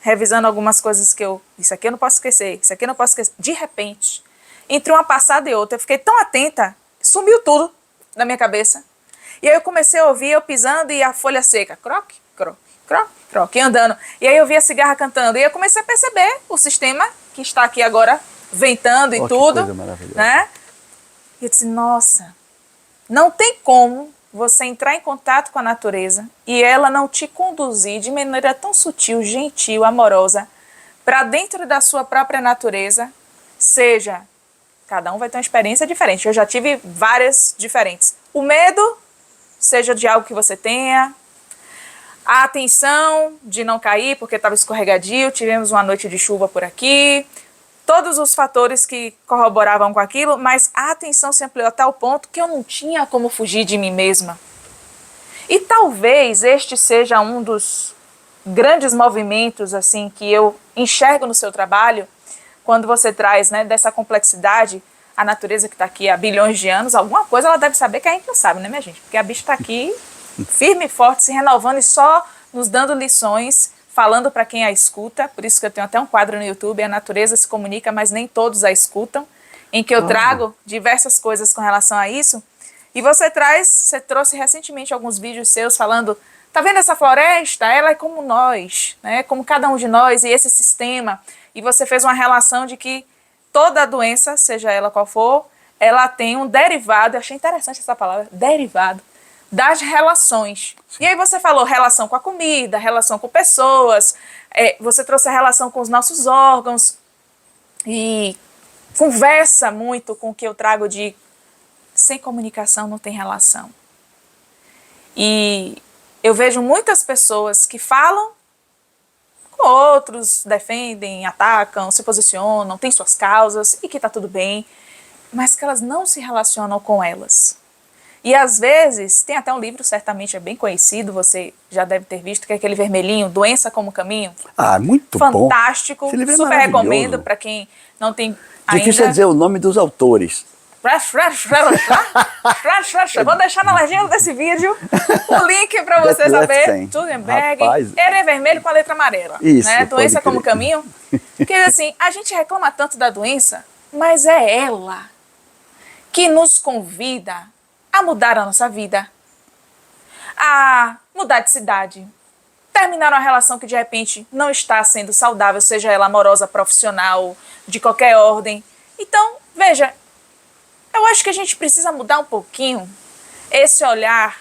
[SPEAKER 1] revisando algumas coisas que isso aqui eu não posso esquecer, isso aqui eu não posso esquecer. De repente, entre uma passada e outra, eu fiquei tão atenta, sumiu tudo da minha cabeça. E aí eu comecei a ouvir eu pisando e a folha seca, croque, croque, croque, croque, andando. E aí eu vi a cigarra cantando. E eu comecei a perceber o sistema que está aqui agora, ventando e tudo.
[SPEAKER 2] Que coisa maravilhosa.
[SPEAKER 1] Né? E eu disse, nossa, não tem como você entrar em contato com a natureza e ela não te conduzir de maneira tão sutil, gentil, amorosa, para dentro da sua própria natureza, seja, cada um vai ter uma experiência diferente. Eu já tive várias diferentes. O medo, seja de algo que você tenha, a atenção de não cair porque estava escorregadio, tivemos uma noite de chuva por aqui, todos os fatores que corroboravam com aquilo, mas a atenção se ampliou até o ponto que eu não tinha como fugir de mim mesma. E talvez este seja um dos grandes movimentos assim que eu enxergo no seu trabalho, quando você traz, né, dessa complexidade, a natureza que está aqui há bilhões de anos, alguma coisa ela deve saber que a gente não sabe, né, minha gente? Porque a bicha está aqui firme e forte, se renovando e só nos dando lições, falando para quem a escuta. Por isso que eu tenho até um quadro no YouTube, A Natureza se Comunica, mas nem todos a escutam, em que eu trago diversas coisas com relação a isso. E você trouxe recentemente alguns vídeos seus falando, tá vendo essa floresta? Ela é como nós, né? Como cada um de nós e esse sistema. E você fez uma relação de que toda doença, seja ela qual for, ela tem um derivado, eu achei interessante essa palavra, derivado, das relações. Sim. E aí você falou relação com a comida, relação com pessoas, você trouxe a relação com os nossos órgãos e conversa muito com o que eu trago de sem comunicação não tem relação. E eu vejo muitas pessoas que falam com outros, defendem, atacam, se posicionam, têm suas causas e que está tudo bem, mas que elas não se relacionam com elas. E às vezes, tem até um livro, certamente é bem conhecido, você já deve ter visto, que é aquele vermelhinho, Doença como Caminho.
[SPEAKER 2] Ah, muito
[SPEAKER 1] fantástico,
[SPEAKER 2] bom. Esse livro é
[SPEAKER 1] super recomendo para quem não tem ainda.
[SPEAKER 2] Difícil é dizer o nome dos autores.
[SPEAKER 1] Vou deixar na legenda desse vídeo o link para você saber. Tudenberg, é vermelho com a letra amarela.
[SPEAKER 2] Isso,
[SPEAKER 1] né? Doença como caminho. Porque assim, a gente reclama tanto da doença, mas é ela que nos convida a mudar a nossa vida, a mudar de cidade, terminar uma relação que de repente não está sendo saudável, seja ela amorosa, profissional, de qualquer ordem. Então, veja, eu acho que a gente precisa mudar um pouquinho esse olhar,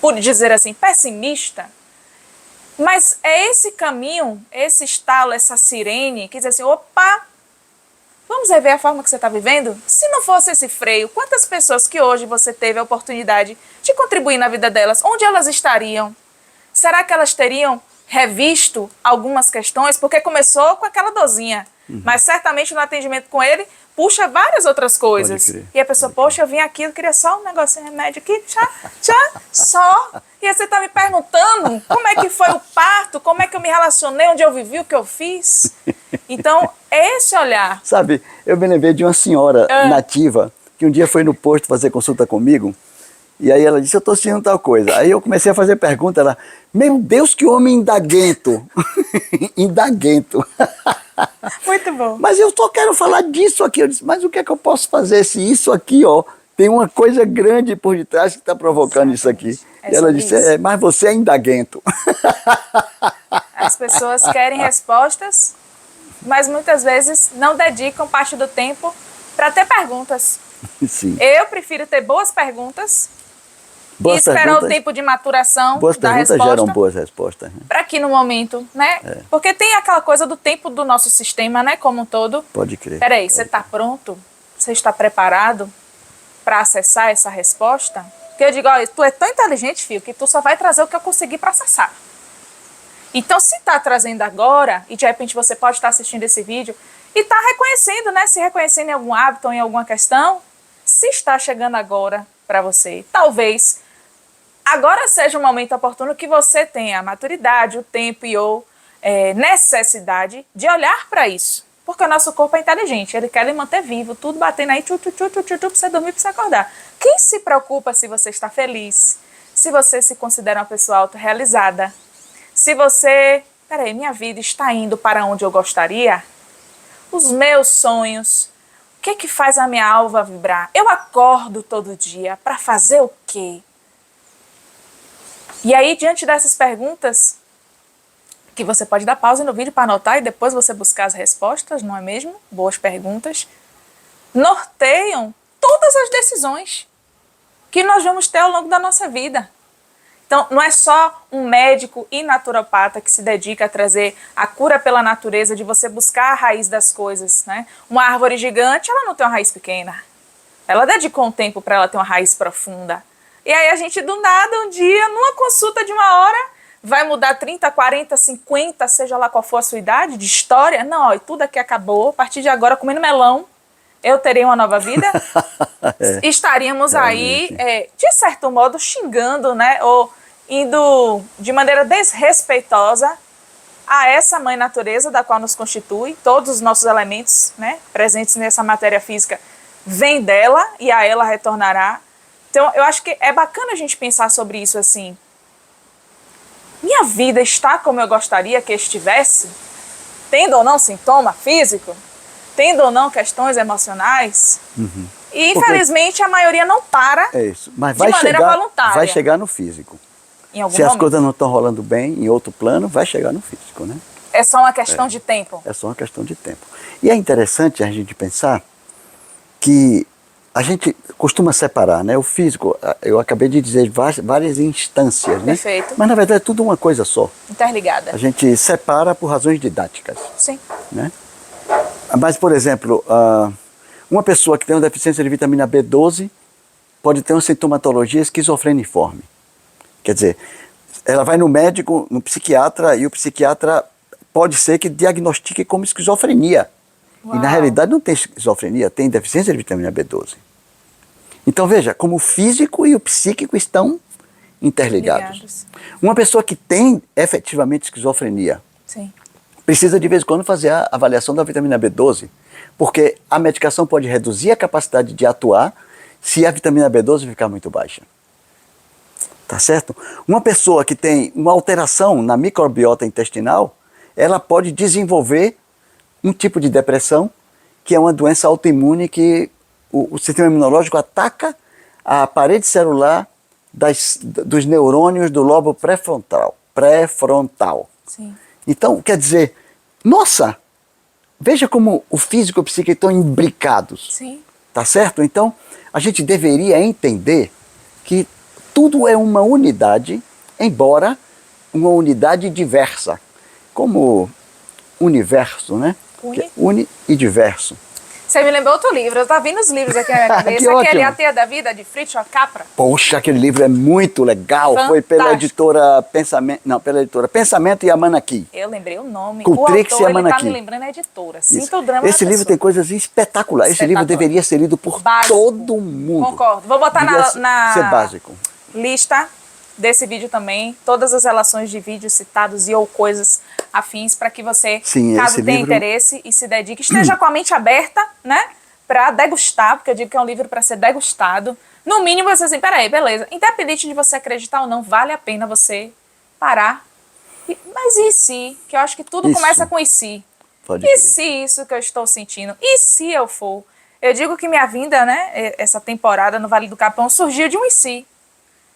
[SPEAKER 1] por dizer assim, pessimista, mas é esse caminho, esse estalo, essa sirene que diz assim, opa, vamos rever a forma que você está vivendo? Se não fosse esse freio, quantas pessoas que hoje você teve a oportunidade de contribuir na vida delas, onde elas estariam? Será que elas teriam revisto algumas questões? Porque começou com aquela dozinha, mas certamente no atendimento com ele puxa várias outras coisas.
[SPEAKER 2] Pode crer,
[SPEAKER 1] E a pessoa, poxa, eu vim aqui, eu queria só um negocinho, remédio aqui, só. E aí você tá me perguntando como é que foi o parto, como é que eu me relacionei, onde eu vivi, o que eu fiz. Então, é esse olhar.
[SPEAKER 2] Sabe, eu me lembrei de uma senhora nativa que um dia foi no posto fazer consulta comigo. E aí ela disse, eu estou sentindo tal coisa. Aí eu comecei a fazer pergunta, ela, meu Deus, que homem indaguento. Indaguento.
[SPEAKER 1] Muito bom.
[SPEAKER 2] Mas eu só quero falar disso aqui. Eu disse, mas o que é que eu posso fazer se isso aqui, ó, tem uma coisa grande por detrás que está provocando isso aqui.
[SPEAKER 1] É
[SPEAKER 2] E ela
[SPEAKER 1] sobre
[SPEAKER 2] disse,
[SPEAKER 1] isso.
[SPEAKER 2] mas você é indaguento.
[SPEAKER 1] As pessoas querem respostas, mas muitas vezes não dedicam parte do tempo para ter perguntas.
[SPEAKER 2] Sim.
[SPEAKER 1] Eu prefiro ter boas perguntas
[SPEAKER 2] Boas
[SPEAKER 1] e esperar
[SPEAKER 2] perguntas,
[SPEAKER 1] o tempo de maturação
[SPEAKER 2] boas
[SPEAKER 1] da
[SPEAKER 2] perguntas
[SPEAKER 1] resposta.
[SPEAKER 2] geram boas respostas. Né?
[SPEAKER 1] Para que no momento, né? Porque tem aquela coisa do tempo do nosso sistema, né? Como um todo.
[SPEAKER 2] Pode crer.
[SPEAKER 1] Peraí, você está pronto? Você está preparado para acessar essa resposta? Porque eu digo, olha, tu é tão inteligente, filho, que tu só vai trazer o que eu conseguir para acessar. Então, se está trazendo agora, e de repente você pode estar assistindo esse vídeo, e está reconhecendo, né? Se reconhecendo em algum hábito ou em alguma questão, se está chegando agora para você, talvez agora seja um momento oportuno que você tenha a maturidade, o tempo e ou necessidade de olhar para isso. Porque o nosso corpo é inteligente, ele quer lhe manter vivo, tudo batendo aí, pra você dormir, pra você acordar. Quem se preocupa se você está feliz, se você se considera uma pessoa autorrealizada, se você, peraí, minha vida está indo para onde eu gostaria? Os meus sonhos, o que é que faz a minha alma vibrar? Eu acordo todo dia para fazer o quê? E aí, diante dessas perguntas, que você pode dar pausa no vídeo para anotar e depois você buscar as respostas, não é mesmo? Boas perguntas. Norteiam todas as decisões que nós vamos ter ao longo da nossa vida. Então, não é só um médico e naturopata que se dedica a trazer a cura pela natureza, de você buscar a raiz das coisas, né? Uma árvore gigante, ela não tem uma raiz pequena. Ela dedicou um tempo para ela ter uma raiz profunda. E aí a gente, do nada, um dia, numa consulta de uma hora, vai mudar 30, 40, 50, seja lá qual for a sua idade, de história. Não, ó, e tudo aqui acabou. A partir de agora, comendo melão, eu terei uma nova vida. Estaríamos
[SPEAKER 2] realmente.
[SPEAKER 1] aí, de certo modo, xingando, né? Ou indo de maneira desrespeitosa a essa mãe natureza da qual nos constitui. Todos os nossos elementos, né, presentes nessa matéria física vêm dela e a ela retornará. Então, eu acho que é bacana a gente pensar sobre isso assim. Minha vida está como eu gostaria que estivesse? Tendo ou não sintoma físico? Tendo ou não questões emocionais?
[SPEAKER 2] Uhum.
[SPEAKER 1] E, infelizmente, a maioria não para
[SPEAKER 2] É isso. Mas
[SPEAKER 1] de maneira voluntária.
[SPEAKER 2] vai chegar no físico.
[SPEAKER 1] Em algum
[SPEAKER 2] Se as
[SPEAKER 1] momento.
[SPEAKER 2] coisas não estão rolando bem em outro plano, vai chegar no físico, né?
[SPEAKER 1] É só uma questão de tempo.
[SPEAKER 2] É só uma questão de tempo. E é interessante a gente pensar que a gente costuma separar, né? O físico, eu acabei de dizer várias instâncias, né?
[SPEAKER 1] Perfeito.
[SPEAKER 2] Mas na verdade é tudo uma coisa só.
[SPEAKER 1] Interligada.
[SPEAKER 2] A gente separa por razões didáticas,
[SPEAKER 1] Sim.
[SPEAKER 2] né? Mas, por exemplo, uma pessoa que tem uma deficiência de vitamina B12 pode ter uma sintomatologia esquizofreniforme. Quer dizer, ela vai no médico, no psiquiatra, e o psiquiatra pode ser que diagnostique como esquizofrenia.
[SPEAKER 1] Uau.
[SPEAKER 2] E na realidade não tem esquizofrenia, tem deficiência de vitamina B12. Então veja, como o físico e o psíquico estão interligados.
[SPEAKER 1] Ligados.
[SPEAKER 2] Uma pessoa que tem efetivamente esquizofrenia
[SPEAKER 1] Sim.
[SPEAKER 2] precisa de vez em quando fazer a avaliação da vitamina B12, porque a medicação pode reduzir a capacidade de atuar se a vitamina B12 ficar muito baixa. Tá certo? Uma pessoa que tem uma alteração na microbiota intestinal, ela pode desenvolver um tipo de depressão, que é uma doença autoimune que o sistema imunológico ataca a parede celular dos neurônios do lobo pré-frontal.
[SPEAKER 1] Sim.
[SPEAKER 2] Então, quer dizer, nossa, veja como o físico e o psíquico estão imbricados.
[SPEAKER 1] Sim.
[SPEAKER 2] Tá certo? Então, a gente deveria entender que tudo é uma unidade, embora uma unidade diversa. Como universo, né?
[SPEAKER 1] Uni.
[SPEAKER 2] Uni e diverso.
[SPEAKER 1] Você me lembrou outro livro, eu tava vendo os livros aqui na minha cabeça,
[SPEAKER 2] Que
[SPEAKER 1] aquele
[SPEAKER 2] ótimo.
[SPEAKER 1] A Teia da Vida, de Fritjof Capra.
[SPEAKER 2] Poxa, aquele livro é muito legal. Foi pela
[SPEAKER 1] Fantástico.
[SPEAKER 2] editora Pensamento, não, pela editora Pensamento e Amanaqui.
[SPEAKER 1] Eu lembrei o nome.
[SPEAKER 2] Cultrix
[SPEAKER 1] O
[SPEAKER 2] e
[SPEAKER 1] autor, ele tá
[SPEAKER 2] Amanaqui.
[SPEAKER 1] me lembrando a editora.
[SPEAKER 2] Isso.
[SPEAKER 1] Sinta o drama
[SPEAKER 2] Esse
[SPEAKER 1] da
[SPEAKER 2] livro tem
[SPEAKER 1] pessoa.
[SPEAKER 2] coisas espetaculares. Esse livro
[SPEAKER 1] Espetacular.
[SPEAKER 2] deveria ser lido por
[SPEAKER 1] Básico.
[SPEAKER 2] todo mundo.
[SPEAKER 1] Concordo. Vou botar
[SPEAKER 2] Devia
[SPEAKER 1] na
[SPEAKER 2] ser básico.
[SPEAKER 1] lista desse vídeo também, todas as relações de vídeos citados e ou coisas afins para que você,
[SPEAKER 2] Sim,
[SPEAKER 1] caso
[SPEAKER 2] esse
[SPEAKER 1] tenha
[SPEAKER 2] livro-
[SPEAKER 1] interesse e se dedique, esteja com a mente aberta, né, para degustar, porque eu digo que é um livro para ser degustado. No mínimo, você assim, peraí, beleza, independente de você acreditar ou não, vale a pena você parar. Mas e se? Que eu acho que tudo
[SPEAKER 2] Isso.
[SPEAKER 1] começa com e se.
[SPEAKER 2] Pode
[SPEAKER 1] E
[SPEAKER 2] crer.
[SPEAKER 1] se isso que eu estou sentindo? E se eu for? Eu digo que minha vinda, né, essa temporada no Vale do Capão surgiu de um e se.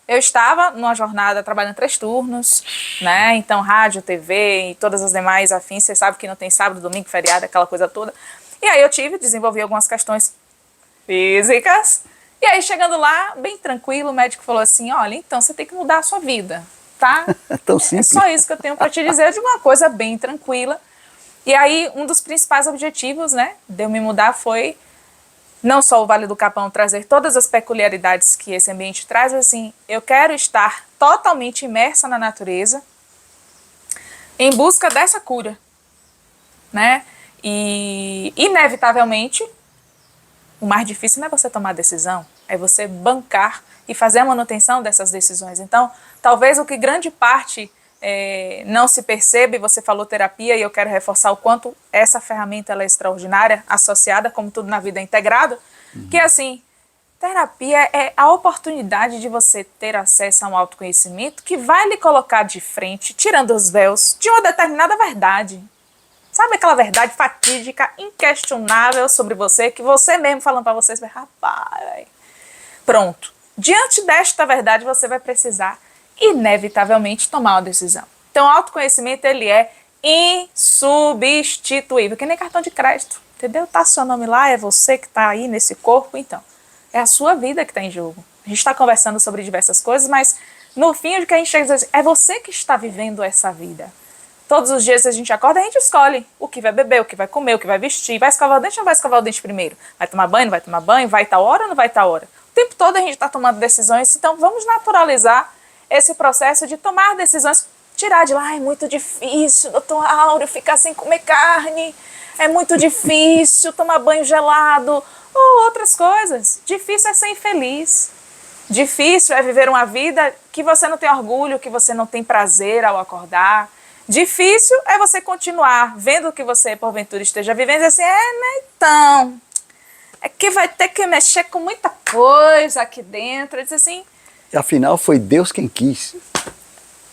[SPEAKER 1] Eu estava numa jornada trabalhando 3 turnos, né? Então, rádio, TV e todas as demais afins. Você sabe que não tem sábado, domingo, feriado, aquela coisa toda. E aí eu desenvolvi algumas questões físicas. E aí, chegando lá, bem tranquilo, o médico falou assim, olha, então você tem que mudar a sua vida, tá?
[SPEAKER 2] É tão
[SPEAKER 1] É
[SPEAKER 2] simples.
[SPEAKER 1] só isso que eu tenho para te dizer, de uma coisa bem tranquila. E aí, um dos principais objetivos, né, de eu me mudar foi não só o Vale do Capão trazer todas as peculiaridades que esse ambiente traz, mas assim, eu quero estar totalmente imersa na natureza em busca dessa cura, né? E, inevitavelmente, o mais difícil não é você tomar decisão, é você bancar e fazer a manutenção dessas decisões. Então, talvez o que grande parte não se percebe, você falou terapia, e eu quero reforçar o quanto essa ferramenta ela é extraordinária, associada, como tudo na vida, é integrado, que assim, terapia é a oportunidade de você ter acesso a um autoconhecimento que vai lhe colocar de frente, tirando os véus, de uma determinada verdade. Sabe aquela verdade fatídica, inquestionável sobre você, que você mesmo falando pra você, rapaz, pronto. Diante desta verdade, você vai precisar inevitavelmente tomar uma decisão. Então, o autoconhecimento, ele é insubstituível, que nem cartão de crédito, entendeu? Tá seu nome lá, é você que tá aí nesse corpo, então, é a sua vida que está em jogo. A gente está conversando sobre diversas coisas, mas no fim, o que a gente chega a dizer é você que está vivendo essa vida. Todos os dias a gente acorda, a gente escolhe o que vai beber, o que vai comer, o que vai vestir, vai escovar o dente ou não vai escovar o dente primeiro? Vai tomar banho, não vai tomar banho, vai tal hora ou não vai tal hora? O tempo todo a gente está tomando decisões, então vamos naturalizar esse processo de tomar decisões, tirar de lá, é muito difícil, doutor Áureo, ficar sem comer carne, é muito difícil tomar banho gelado, ou outras coisas. Difícil é ser infeliz. Difícil é viver uma vida que você não tem orgulho, que você não tem prazer ao acordar. Difícil é você continuar vendo o que você, porventura, esteja vivendo e assim, né, então, é que vai ter que mexer com muita coisa aqui dentro. Diz assim,
[SPEAKER 2] E afinal, foi Deus quem quis.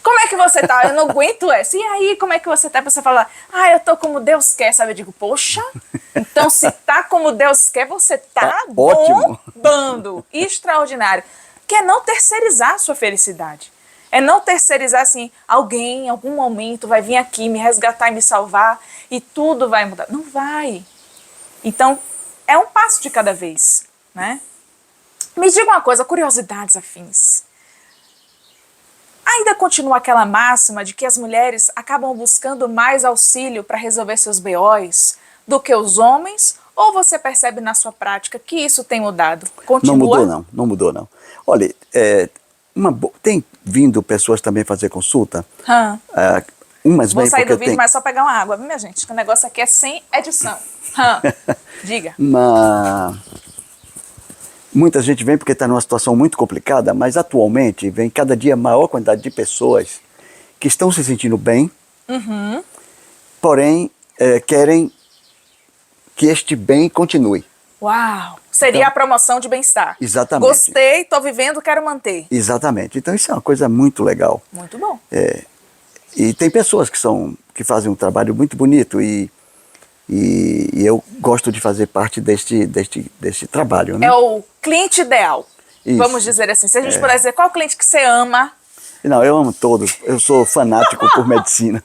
[SPEAKER 1] como é que você tá? Eu não aguento essa. E aí, como é que você tá? Você fala, eu tô como Deus quer, sabe? Eu digo, poxa, então se tá como Deus quer, você tá
[SPEAKER 2] ótimo.
[SPEAKER 1] bombando. Extraordinário. Que é não terceirizar a sua felicidade. É não terceirizar assim, alguém em algum momento vai vir aqui me resgatar e me salvar e tudo vai mudar. Não vai. Então, é um passo de cada vez, né? Me diga uma coisa, curiosidades afins. Ainda continua aquela máxima de que as mulheres acabam buscando mais auxílio para resolver seus BOs do que os homens? Ou você percebe na sua prática que isso tem mudado? Continua?
[SPEAKER 2] Não mudou não, não mudou não. Olha, tem vindo pessoas também fazer consulta. Umas
[SPEAKER 1] Vou
[SPEAKER 2] vêm
[SPEAKER 1] sair
[SPEAKER 2] porque
[SPEAKER 1] do vídeo, mas só pegar uma água, viu, minha gente? Que o negócio aqui é sem edição. Diga.
[SPEAKER 2] Muita gente vem porque está numa situação muito complicada, mas atualmente vem cada dia maior quantidade de pessoas que estão se sentindo bem, porém querem que este bem continue.
[SPEAKER 1] Uau! Seria
[SPEAKER 2] Então,
[SPEAKER 1] a promoção de bem-estar.
[SPEAKER 2] Exatamente.
[SPEAKER 1] Gostei, tô vivendo, quero manter.
[SPEAKER 2] Exatamente. Então isso é uma coisa muito legal.
[SPEAKER 1] Muito bom.
[SPEAKER 2] E tem pessoas que fazem um trabalho muito bonito e eu gosto de fazer parte deste trabalho, né?
[SPEAKER 1] É o cliente ideal.
[SPEAKER 2] Isso.
[SPEAKER 1] Vamos dizer assim. Se a gente pudesse dizer qual cliente que você ama.
[SPEAKER 2] Não, eu amo todos. Eu sou fanático por medicina.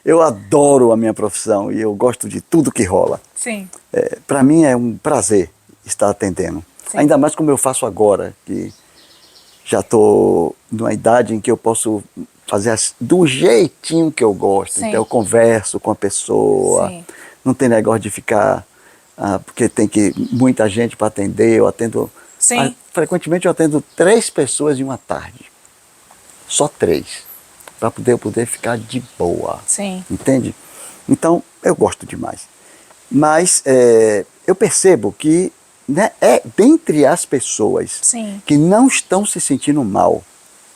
[SPEAKER 2] Eu adoro a minha profissão e eu gosto de tudo que rola.
[SPEAKER 1] Sim.
[SPEAKER 2] Para mim é um prazer estar atendendo.
[SPEAKER 1] Sim.
[SPEAKER 2] Ainda mais como eu faço agora, que já estou numa idade em que eu posso fazer do jeitinho que eu gosto.
[SPEAKER 1] Sim.
[SPEAKER 2] Então eu converso com a pessoa.
[SPEAKER 1] Sim.
[SPEAKER 2] Não tem negócio de ficar porque tem muita gente para atender, eu atendo...
[SPEAKER 1] Sim.
[SPEAKER 2] Frequentemente eu atendo 3 pessoas em uma tarde. Só 3. Para poder ficar de boa.
[SPEAKER 1] Sim.
[SPEAKER 2] Entende? Então, eu gosto demais. Mas eu percebo que, né, dentre as pessoas
[SPEAKER 1] Sim.
[SPEAKER 2] que não estão se sentindo mal,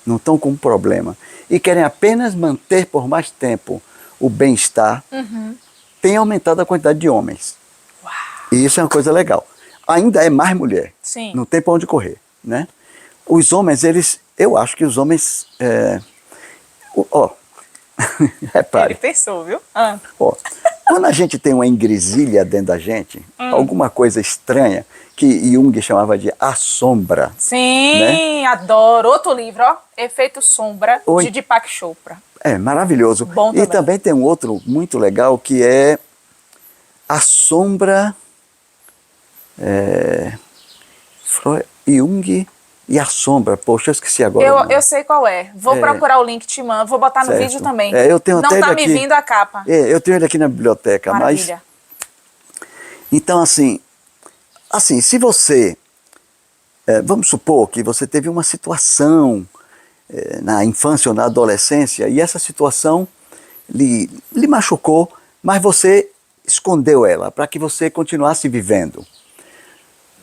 [SPEAKER 2] não estão com um problema, e querem apenas manter por mais tempo o bem-estar, tem aumentado a quantidade de homens.
[SPEAKER 1] Uau.
[SPEAKER 2] E isso é uma coisa legal. Ainda é mais mulher.
[SPEAKER 1] Sim.
[SPEAKER 2] Não tem para onde correr, né? Os homens, eu acho que os homens... repare.
[SPEAKER 1] Ele pensou, viu?
[SPEAKER 2] Ó, quando a gente tem uma engrisilha dentro da gente, alguma coisa estranha, que Jung chamava de assombra.
[SPEAKER 1] Sim,
[SPEAKER 2] né?
[SPEAKER 1] adoro. Outro livro, ó. Efeito Sombra,
[SPEAKER 2] Oi.
[SPEAKER 1] de Deepak Chopra.
[SPEAKER 2] É maravilhoso.
[SPEAKER 1] Bom
[SPEAKER 2] E
[SPEAKER 1] também.
[SPEAKER 2] também tem um outro muito legal que é A Sombra... Jung e a Sombra. Poxa, eu esqueci agora.
[SPEAKER 1] Eu sei qual é. Vou procurar o link, te mando. Vou botar no
[SPEAKER 2] Certo.
[SPEAKER 1] vídeo também.
[SPEAKER 2] Eu tenho
[SPEAKER 1] Não
[SPEAKER 2] até
[SPEAKER 1] tá
[SPEAKER 2] ele
[SPEAKER 1] me
[SPEAKER 2] aqui.
[SPEAKER 1] vindo a capa.
[SPEAKER 2] Eu tenho ele aqui na biblioteca.
[SPEAKER 1] Maravilha.
[SPEAKER 2] Então, assim, se você... vamos supor que você teve uma situação na infância ou na adolescência e essa situação lhe machucou, mas você escondeu ela para que você continuasse vivendo.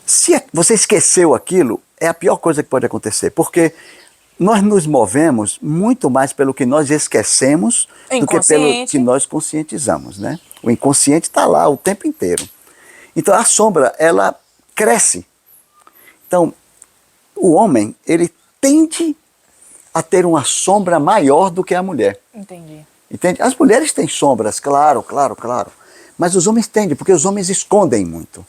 [SPEAKER 2] Se você esqueceu aquilo, é a pior coisa que pode acontecer, porque nós nos movemos muito mais pelo que nós esquecemos do que pelo que nós conscientizamos, né? O inconsciente está lá o tempo inteiro. Então a sombra, ela cresce. Então, o homem, ele tende a ter uma sombra maior do que a mulher.
[SPEAKER 1] Entendi.
[SPEAKER 2] Entende? As mulheres têm sombras, claro. Mas os homens tendem, porque os homens escondem muito.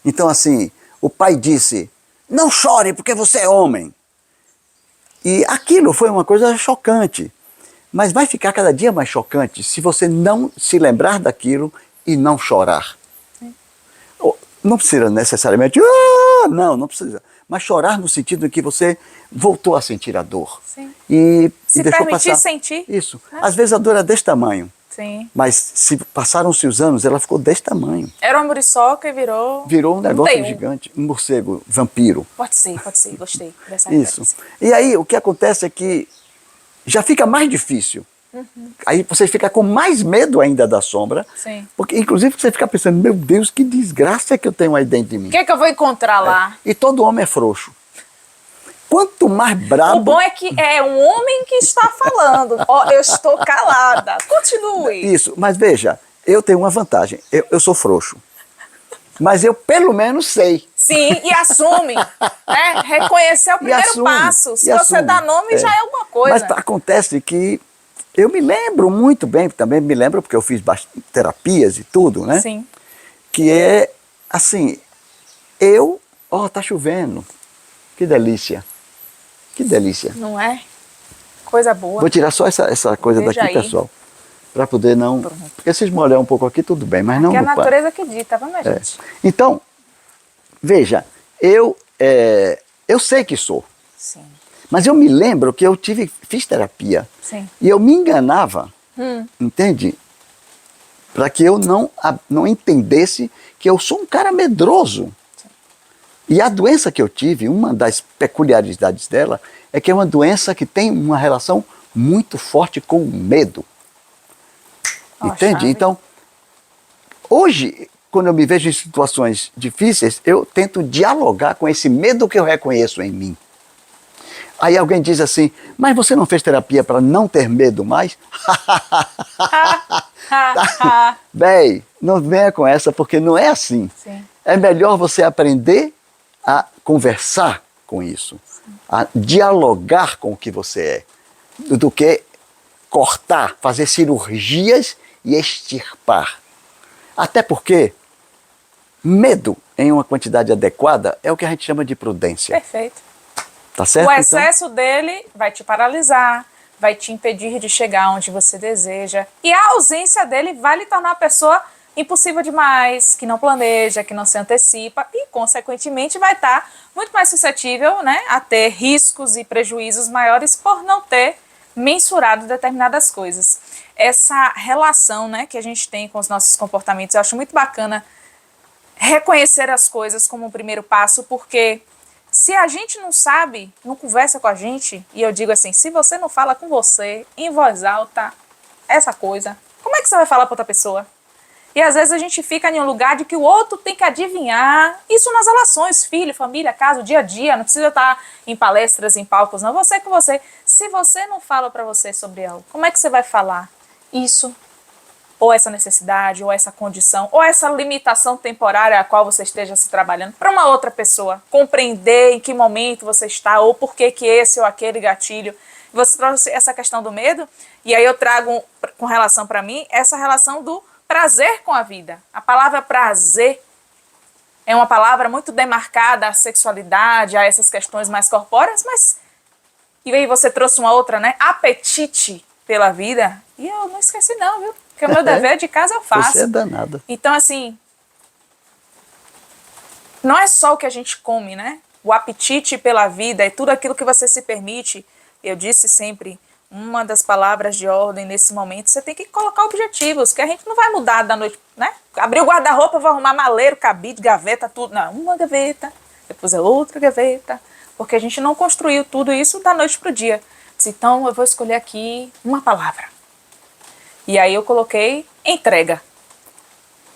[SPEAKER 2] Então, assim, o pai disse, não chore porque você é homem. E aquilo foi uma coisa chocante. Mas vai ficar cada dia mais chocante se você não se lembrar daquilo e não chorar. Sim. Não precisa necessariamente, não precisa. Mas chorar no sentido em que você voltou a sentir a dor.
[SPEAKER 1] Sim.
[SPEAKER 2] E
[SPEAKER 1] se
[SPEAKER 2] deixou
[SPEAKER 1] permitir
[SPEAKER 2] passar.
[SPEAKER 1] sentir.
[SPEAKER 2] Isso. Às vezes a dor é desse tamanho.
[SPEAKER 1] Sim.
[SPEAKER 2] Mas se passaram-se os anos, ela ficou desse tamanho.
[SPEAKER 1] Era uma muriçoca e virou...
[SPEAKER 2] Virou um negócio gigante, um morcego, vampiro.
[SPEAKER 1] Pode ser, gostei dessa
[SPEAKER 2] Isso.
[SPEAKER 1] referência.
[SPEAKER 2] E aí o que acontece é que já fica mais difícil. Aí você fica com mais medo ainda da sombra.
[SPEAKER 1] Sim.
[SPEAKER 2] Porque inclusive você fica pensando, meu Deus, que desgraça que eu tenho aí dentro de mim.
[SPEAKER 1] O que é que eu vou encontrar lá?
[SPEAKER 2] E todo homem é frouxo. Quanto mais brabo...
[SPEAKER 1] O bom é que é um homem que está falando. Ó, eu estou calada. Continue.
[SPEAKER 2] Isso, mas veja, eu tenho uma vantagem. Eu sou frouxo. Mas eu pelo menos sei.
[SPEAKER 1] Sim, e assume. Né? Reconhecer é o primeiro passo. Se você dá nome, já é alguma coisa.
[SPEAKER 2] Mas acontece que eu me lembro muito bem, também me lembro porque eu fiz terapias e tudo, né?
[SPEAKER 1] Sim.
[SPEAKER 2] Que é assim, tá chovendo. Que delícia. Que delícia.
[SPEAKER 1] Não é? Coisa boa.
[SPEAKER 2] Vou tirar só essa coisa
[SPEAKER 1] Veja
[SPEAKER 2] daqui,
[SPEAKER 1] aí.
[SPEAKER 2] pessoal. Para poder não...
[SPEAKER 1] Pronto.
[SPEAKER 2] Porque se molhar um pouco aqui, tudo bem, mas
[SPEAKER 1] Aqui
[SPEAKER 2] não...
[SPEAKER 1] é a natureza que dita, vamos, gente?
[SPEAKER 2] Então, veja, eu sei que sou.
[SPEAKER 1] Sim.
[SPEAKER 2] Mas eu me lembro que eu fiz terapia.
[SPEAKER 1] Sim.
[SPEAKER 2] E eu me enganava, entende? Para que eu não entendesse que eu sou um cara medroso. Sim. E a doença que eu tive, uma das peculiaridades dela, é que é uma doença que tem uma relação muito forte com o medo. Entende?
[SPEAKER 1] Chave.
[SPEAKER 2] Então, hoje, quando eu me vejo em situações difíceis, eu tento dialogar com esse medo que eu reconheço em mim. Aí alguém diz assim, mas você não fez terapia para não ter medo mais? Véi, não venha com essa, porque não é assim.
[SPEAKER 1] Sim.
[SPEAKER 2] É melhor você aprender a conversar com isso, a dialogar com o que você é, do que cortar, fazer cirurgias e extirpar. Até porque medo em uma quantidade adequada é o que a gente chama de prudência.
[SPEAKER 1] Perfeito.
[SPEAKER 2] Tá certo?
[SPEAKER 1] O excesso dele vai te paralisar, vai te impedir de chegar onde você deseja. E a ausência dele vai lhe tornar a pessoa impossível demais, que não planeja, que não se antecipa e, consequentemente, vai estar muito mais suscetível, né, a ter riscos e prejuízos maiores por não ter mensurado determinadas coisas. Essa relação, né, que a gente tem com os nossos comportamentos, eu acho muito bacana reconhecer as coisas como um primeiro passo, porque se a gente não sabe, não conversa com a gente, e eu digo assim, se você não fala com você, em voz alta, essa coisa, como é que você vai falar para outra pessoa? E às vezes a gente fica em um lugar de que o outro tem que adivinhar. Isso nas relações, filho, família, casa, dia a dia. Não precisa estar em palestras, em palcos, não. Você com você. Se você não fala para você sobre algo, como é que você vai falar isso? Ou essa necessidade, ou essa condição, ou essa limitação temporária a qual você esteja se trabalhando para uma outra pessoa. Compreender em que momento você está, ou por que esse ou aquele gatilho. Você trouxe essa questão do medo, e aí eu trago, com relação para mim, essa relação do prazer com a vida. A palavra prazer é uma palavra muito demarcada à sexualidade, a essas questões mais corpóreas, mas... E aí você trouxe uma outra, né? Apetite pela vida. E eu não esqueci não, viu? Porque o meu dever de casa eu faço.
[SPEAKER 2] Você é danada.
[SPEAKER 1] Então, assim, não é só o que a gente come, né? O apetite pela vida é tudo aquilo que você se permite. Eu disse sempre... Uma das palavras de ordem nesse momento, você tem que colocar objetivos, que a gente não vai mudar da noite, né? Abrir o guarda-roupa, vou arrumar maleiro, cabide, gaveta, tudo. Não, uma gaveta, depois é outra gaveta, porque a gente não construiu tudo isso da noite para o dia. Então eu vou escolher aqui uma palavra. E aí eu coloquei entrega.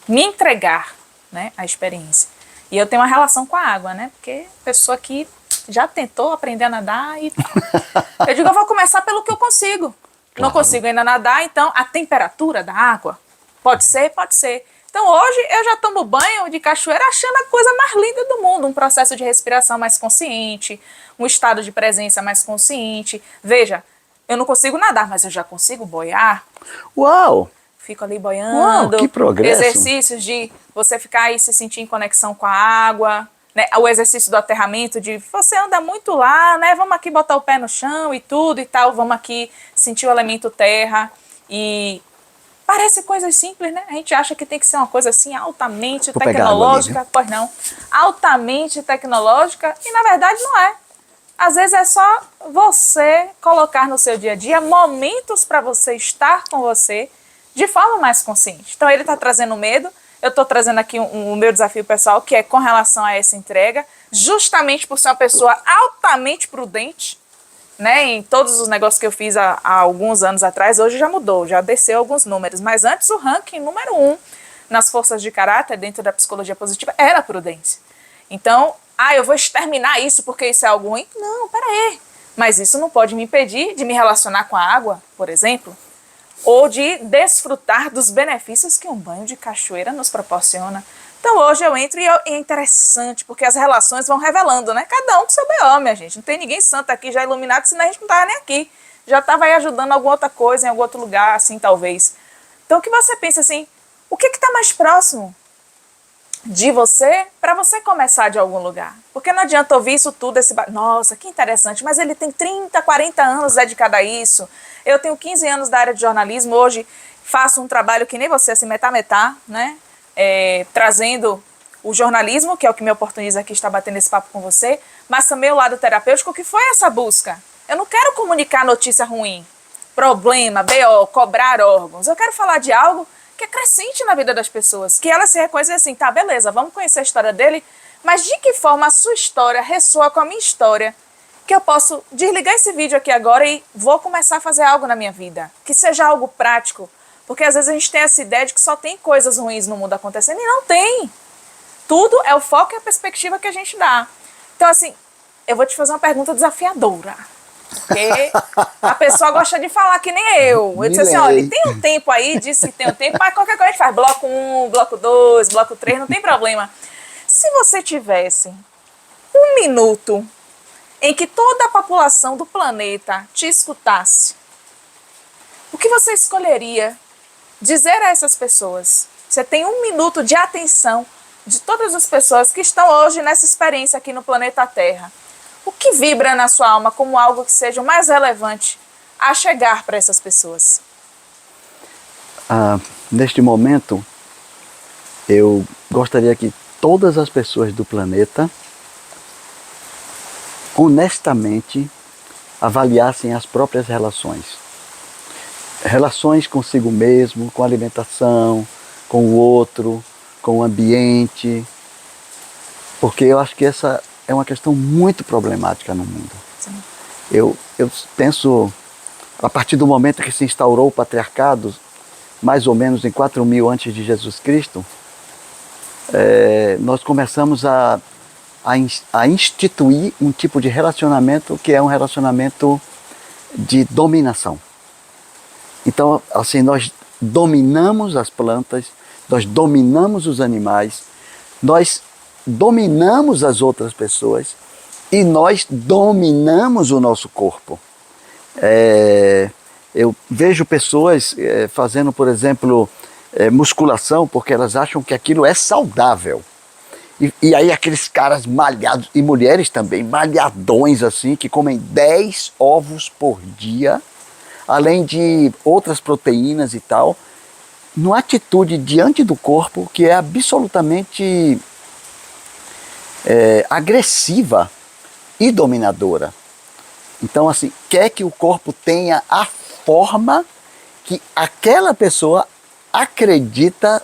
[SPEAKER 1] Me entregar, né, a experiência. E eu tenho uma relação com a água, né? Porque a pessoa que já tentou aprender a nadar e tal. Eu digo, eu vou começar pelo que eu consigo. Claro. Não consigo ainda nadar, então a temperatura da água pode ser, pode ser. Então hoje eu já tomo banho de cachoeira achando a coisa mais linda do mundo. Um processo de respiração mais consciente, um estado de presença mais consciente. Veja, eu não consigo nadar, mas eu já consigo boiar.
[SPEAKER 2] Uau!
[SPEAKER 1] Fico ali boiando.
[SPEAKER 2] Uau, que progresso!
[SPEAKER 1] Exercícios de você ficar aí se sentir em conexão com a água. Né, o exercício do aterramento, de você anda muito lá, né, vamos aqui botar o pé no chão e tudo e tal, vamos aqui sentir o elemento terra. E parece coisas simples, né? A gente acha que tem que ser uma coisa assim altamente tecnológica, ali, pois não. Altamente tecnológica, e na verdade não é. Às vezes é só você colocar no seu dia a dia momentos para você estar com você de forma mais consciente. Então ele está trazendo medo. Eu estou trazendo aqui o meu desafio pessoal, que é com relação a essa entrega, justamente por ser uma pessoa altamente prudente, né, em todos os negócios que eu fiz há alguns anos atrás. Hoje já mudou, já desceu alguns números, mas antes o ranking número 1 nas forças de caráter dentro da psicologia positiva era a prudência. Então, eu vou exterminar isso porque isso é algo ruim? Não, peraí, mas isso não pode me impedir de me relacionar com a água, por exemplo, ou de desfrutar dos benefícios que um banho de cachoeira nos proporciona. Então hoje eu entro e é interessante, porque as relações vão revelando, né? Cada um com seu B.O., minha gente. Não tem ninguém santo aqui já iluminado, senão a gente não estava nem aqui. Já estava aí ajudando alguma outra coisa, em algum outro lugar, assim, talvez. Então o que você pensa assim, o que está mais próximo de você para você começar de algum lugar? Porque não adianta ouvir isso tudo, nossa, que interessante, mas ele tem 30, 40 anos dedicado a isso. Eu tenho 15 anos da área de jornalismo, hoje faço um trabalho que nem você, assim, metá, né? Trazendo o jornalismo, que é o que me oportuniza aqui estar batendo esse papo com você, mas também o lado terapêutico, que foi essa busca. Eu não quero comunicar notícia ruim, problema, BO, cobrar órgãos. Eu quero falar de algo que é crescente na vida das pessoas, que elas se reconhecem assim, tá, beleza, vamos conhecer a história dele, mas de que forma a sua história ressoa com a minha história, que eu posso desligar esse vídeo aqui agora e vou começar a fazer algo na minha vida, que seja algo prático, porque às vezes a gente tem essa ideia de que só tem coisas ruins no mundo acontecendo, e não tem. Tudo é o foco e a perspectiva que a gente dá. Então, assim, eu vou te fazer uma pergunta desafiadora, porque a pessoa gosta de falar que nem eu. Eu disse assim, olha, tem um tempo aí, disse que tem um tempo, mas qualquer coisa a gente faz bloco 1, bloco 2, bloco 3, não tem problema. Se você tivesse 1 minuto em que toda a população do planeta te escutasse, o que você escolheria dizer a essas pessoas? Você tem 1 minuto de atenção de todas as pessoas que estão hoje nessa experiência aqui no planeta Terra. O que vibra na sua alma como algo que seja o mais relevante a chegar para essas pessoas?
[SPEAKER 2] Neste momento, eu gostaria que todas as pessoas do planeta honestamente avaliassem as próprias relações. Relações consigo mesmo, com a alimentação, com o outro, com o ambiente, Porque eu acho que essa é uma questão muito problemática no mundo.
[SPEAKER 1] Sim.
[SPEAKER 2] Eu penso, a partir do momento que se instaurou o patriarcado, mais ou menos em 4000 antes de Jesus Cristo, nós começamos a instituir um tipo de relacionamento que é um relacionamento de dominação. Então, assim, nós dominamos as plantas, nós dominamos os animais, nós dominamos as outras pessoas e nós dominamos o nosso corpo. Eu vejo pessoas fazendo, por exemplo, musculação porque elas acham que aquilo é saudável. E aí aqueles caras malhados, e mulheres também, malhadões assim, que comem 10 ovos por dia, além de outras proteínas e tal, numa atitude diante do corpo que é absolutamente agressiva e dominadora. Então, assim, quer que o corpo tenha a forma que aquela pessoa acredita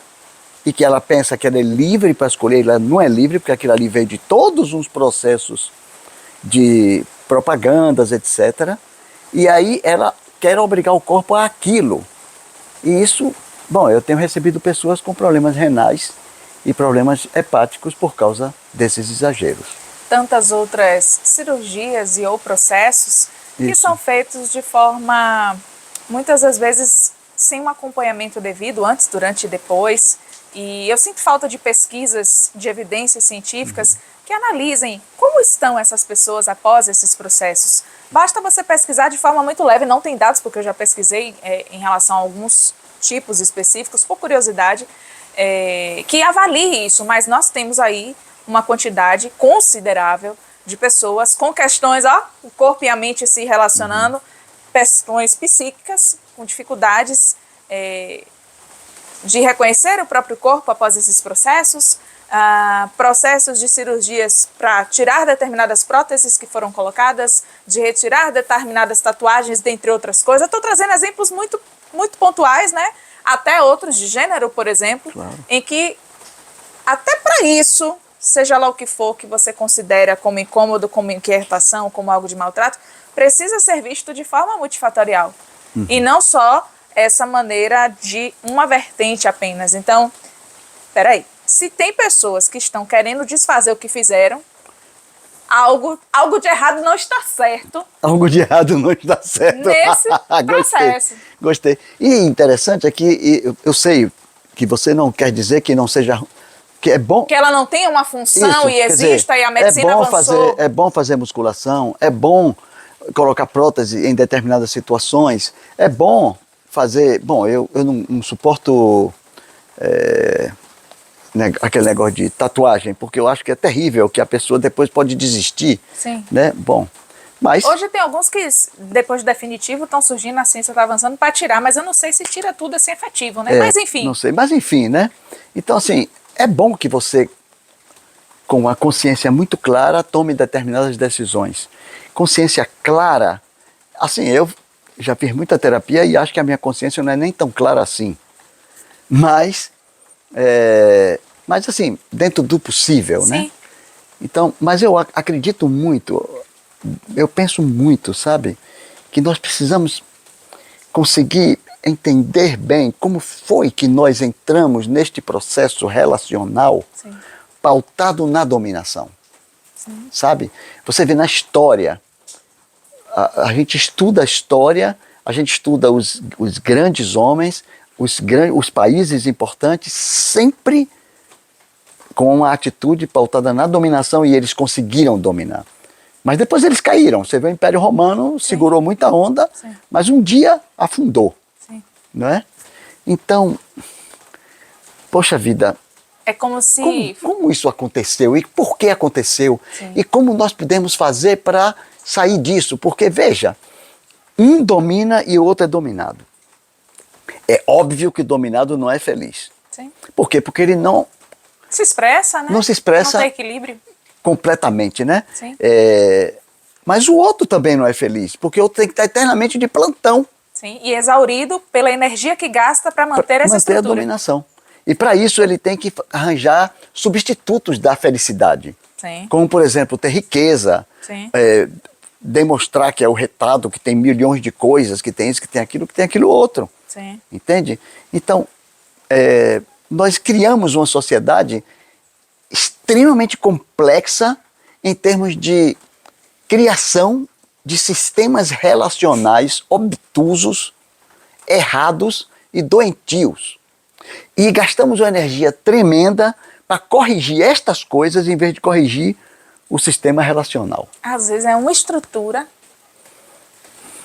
[SPEAKER 2] e que ela pensa que ela é livre para escolher. Ela não é livre, porque aquilo ali veio de todos os processos de propagandas, etc. E aí ela quer obrigar o corpo a aquilo. E isso, bom, eu tenho recebido pessoas com problemas renais e problemas hepáticos por causa desses exageros.
[SPEAKER 1] Tantas outras cirurgias e ou processos que
[SPEAKER 2] Isso.
[SPEAKER 1] são feitos de forma, muitas das vezes, sem um acompanhamento devido, antes, durante e depois. E eu sinto falta de pesquisas, de evidências científicas que analisem como estão essas pessoas após esses processos. Basta você pesquisar de forma muito leve, não tem dados, porque eu já pesquisei em relação a alguns tipos específicos, por curiosidade, que avalie isso, mas nós temos aí uma quantidade considerável de pessoas com questões, o corpo e a mente se relacionando, questões psíquicas, com dificuldades de reconhecer o próprio corpo após esses processos, processos de cirurgias para tirar determinadas próteses que foram colocadas, de retirar determinadas tatuagens, dentre outras coisas. Estou trazendo exemplos muito, muito pontuais, né? Até outros de gênero, por exemplo,
[SPEAKER 2] Claro.
[SPEAKER 1] em que até para isso, seja lá o que for que você considera como incômodo, como inquietação, como algo de maltrato, precisa ser visto de forma multifatorial. E não só essa maneira de uma vertente apenas. Então, peraí, se tem pessoas que estão querendo desfazer o que fizeram, algo de errado não está certo.
[SPEAKER 2] Algo de errado não está certo.
[SPEAKER 1] Nesse processo.
[SPEAKER 2] Gostei. E interessante é que eu sei que você não quer dizer que não seja, que é bom.
[SPEAKER 1] Que ela não tenha uma função
[SPEAKER 2] Isso,
[SPEAKER 1] e
[SPEAKER 2] quer
[SPEAKER 1] exista
[SPEAKER 2] dizer,
[SPEAKER 1] e a medicina avançou.
[SPEAKER 2] É bom fazer musculação, é bom colocar prótese em determinadas situações, é bom fazer. Bom, eu não suporto aquele negócio de tatuagem, porque eu acho que é terrível, que a pessoa depois pode desistir.
[SPEAKER 1] Sim.
[SPEAKER 2] Né? Bom, mas
[SPEAKER 1] Hoje tem alguns que, depois do definitivo, estão surgindo, a ciência está avançando para tirar, mas eu não sei se tira tudo assim efetivo, né? Mas enfim.
[SPEAKER 2] Não sei, mas enfim, né? Então, assim, é bom que você, com a consciência muito clara, tome determinadas decisões. Consciência clara, assim, eu já fiz muita terapia e acho que a minha consciência não é nem tão clara assim. Mas assim, dentro do possível,
[SPEAKER 1] Sim.
[SPEAKER 2] né? Então, mas eu acredito muito, eu penso muito, sabe? Que nós precisamos conseguir entender bem como foi que nós entramos neste processo relacional.
[SPEAKER 1] Sim.
[SPEAKER 2] Pautado na dominação.
[SPEAKER 1] Sim.
[SPEAKER 2] Sabe? Você vê na história, a gente estuda a história, a gente estuda os grandes homens, os países importantes, sempre com uma atitude pautada na dominação, e eles conseguiram dominar. Mas depois eles caíram. Você vê o Império Romano, segurou muita onda,
[SPEAKER 1] Sim.
[SPEAKER 2] mas um dia afundou.
[SPEAKER 1] Sim.
[SPEAKER 2] Não é? Então, poxa vida,
[SPEAKER 1] É como se...
[SPEAKER 2] como isso aconteceu e por que aconteceu?
[SPEAKER 1] Sim.
[SPEAKER 2] E como nós podemos fazer para sair disso? Porque, veja, um domina e o outro é dominado. É óbvio que o dominado não é feliz.
[SPEAKER 1] Sim.
[SPEAKER 2] Por quê? Porque ele não
[SPEAKER 1] Se expressa, né?
[SPEAKER 2] Não se expressa.
[SPEAKER 1] Não tem equilíbrio.
[SPEAKER 2] completamente, né?
[SPEAKER 1] Sim.
[SPEAKER 2] Mas o outro também não é feliz, porque o outro tem que estar eternamente de plantão.
[SPEAKER 1] Sim. E exaurido pela energia que gasta para manter essa
[SPEAKER 2] Manter a
[SPEAKER 1] estrutura.
[SPEAKER 2] dominação. E para isso ele tem que arranjar substitutos da felicidade.
[SPEAKER 1] Sim.
[SPEAKER 2] Como, por exemplo, ter riqueza,
[SPEAKER 1] Sim.
[SPEAKER 2] demonstrar que é o retado, que tem milhões de coisas, que tem isso, que tem aquilo outro.
[SPEAKER 1] Sim.
[SPEAKER 2] Entende? Então, nós criamos uma sociedade extremamente complexa em termos de criação de sistemas relacionais obtusos, errados e doentios. E gastamos uma energia tremenda para corrigir estas coisas em vez de corrigir o sistema relacional.
[SPEAKER 1] Às vezes é uma estrutura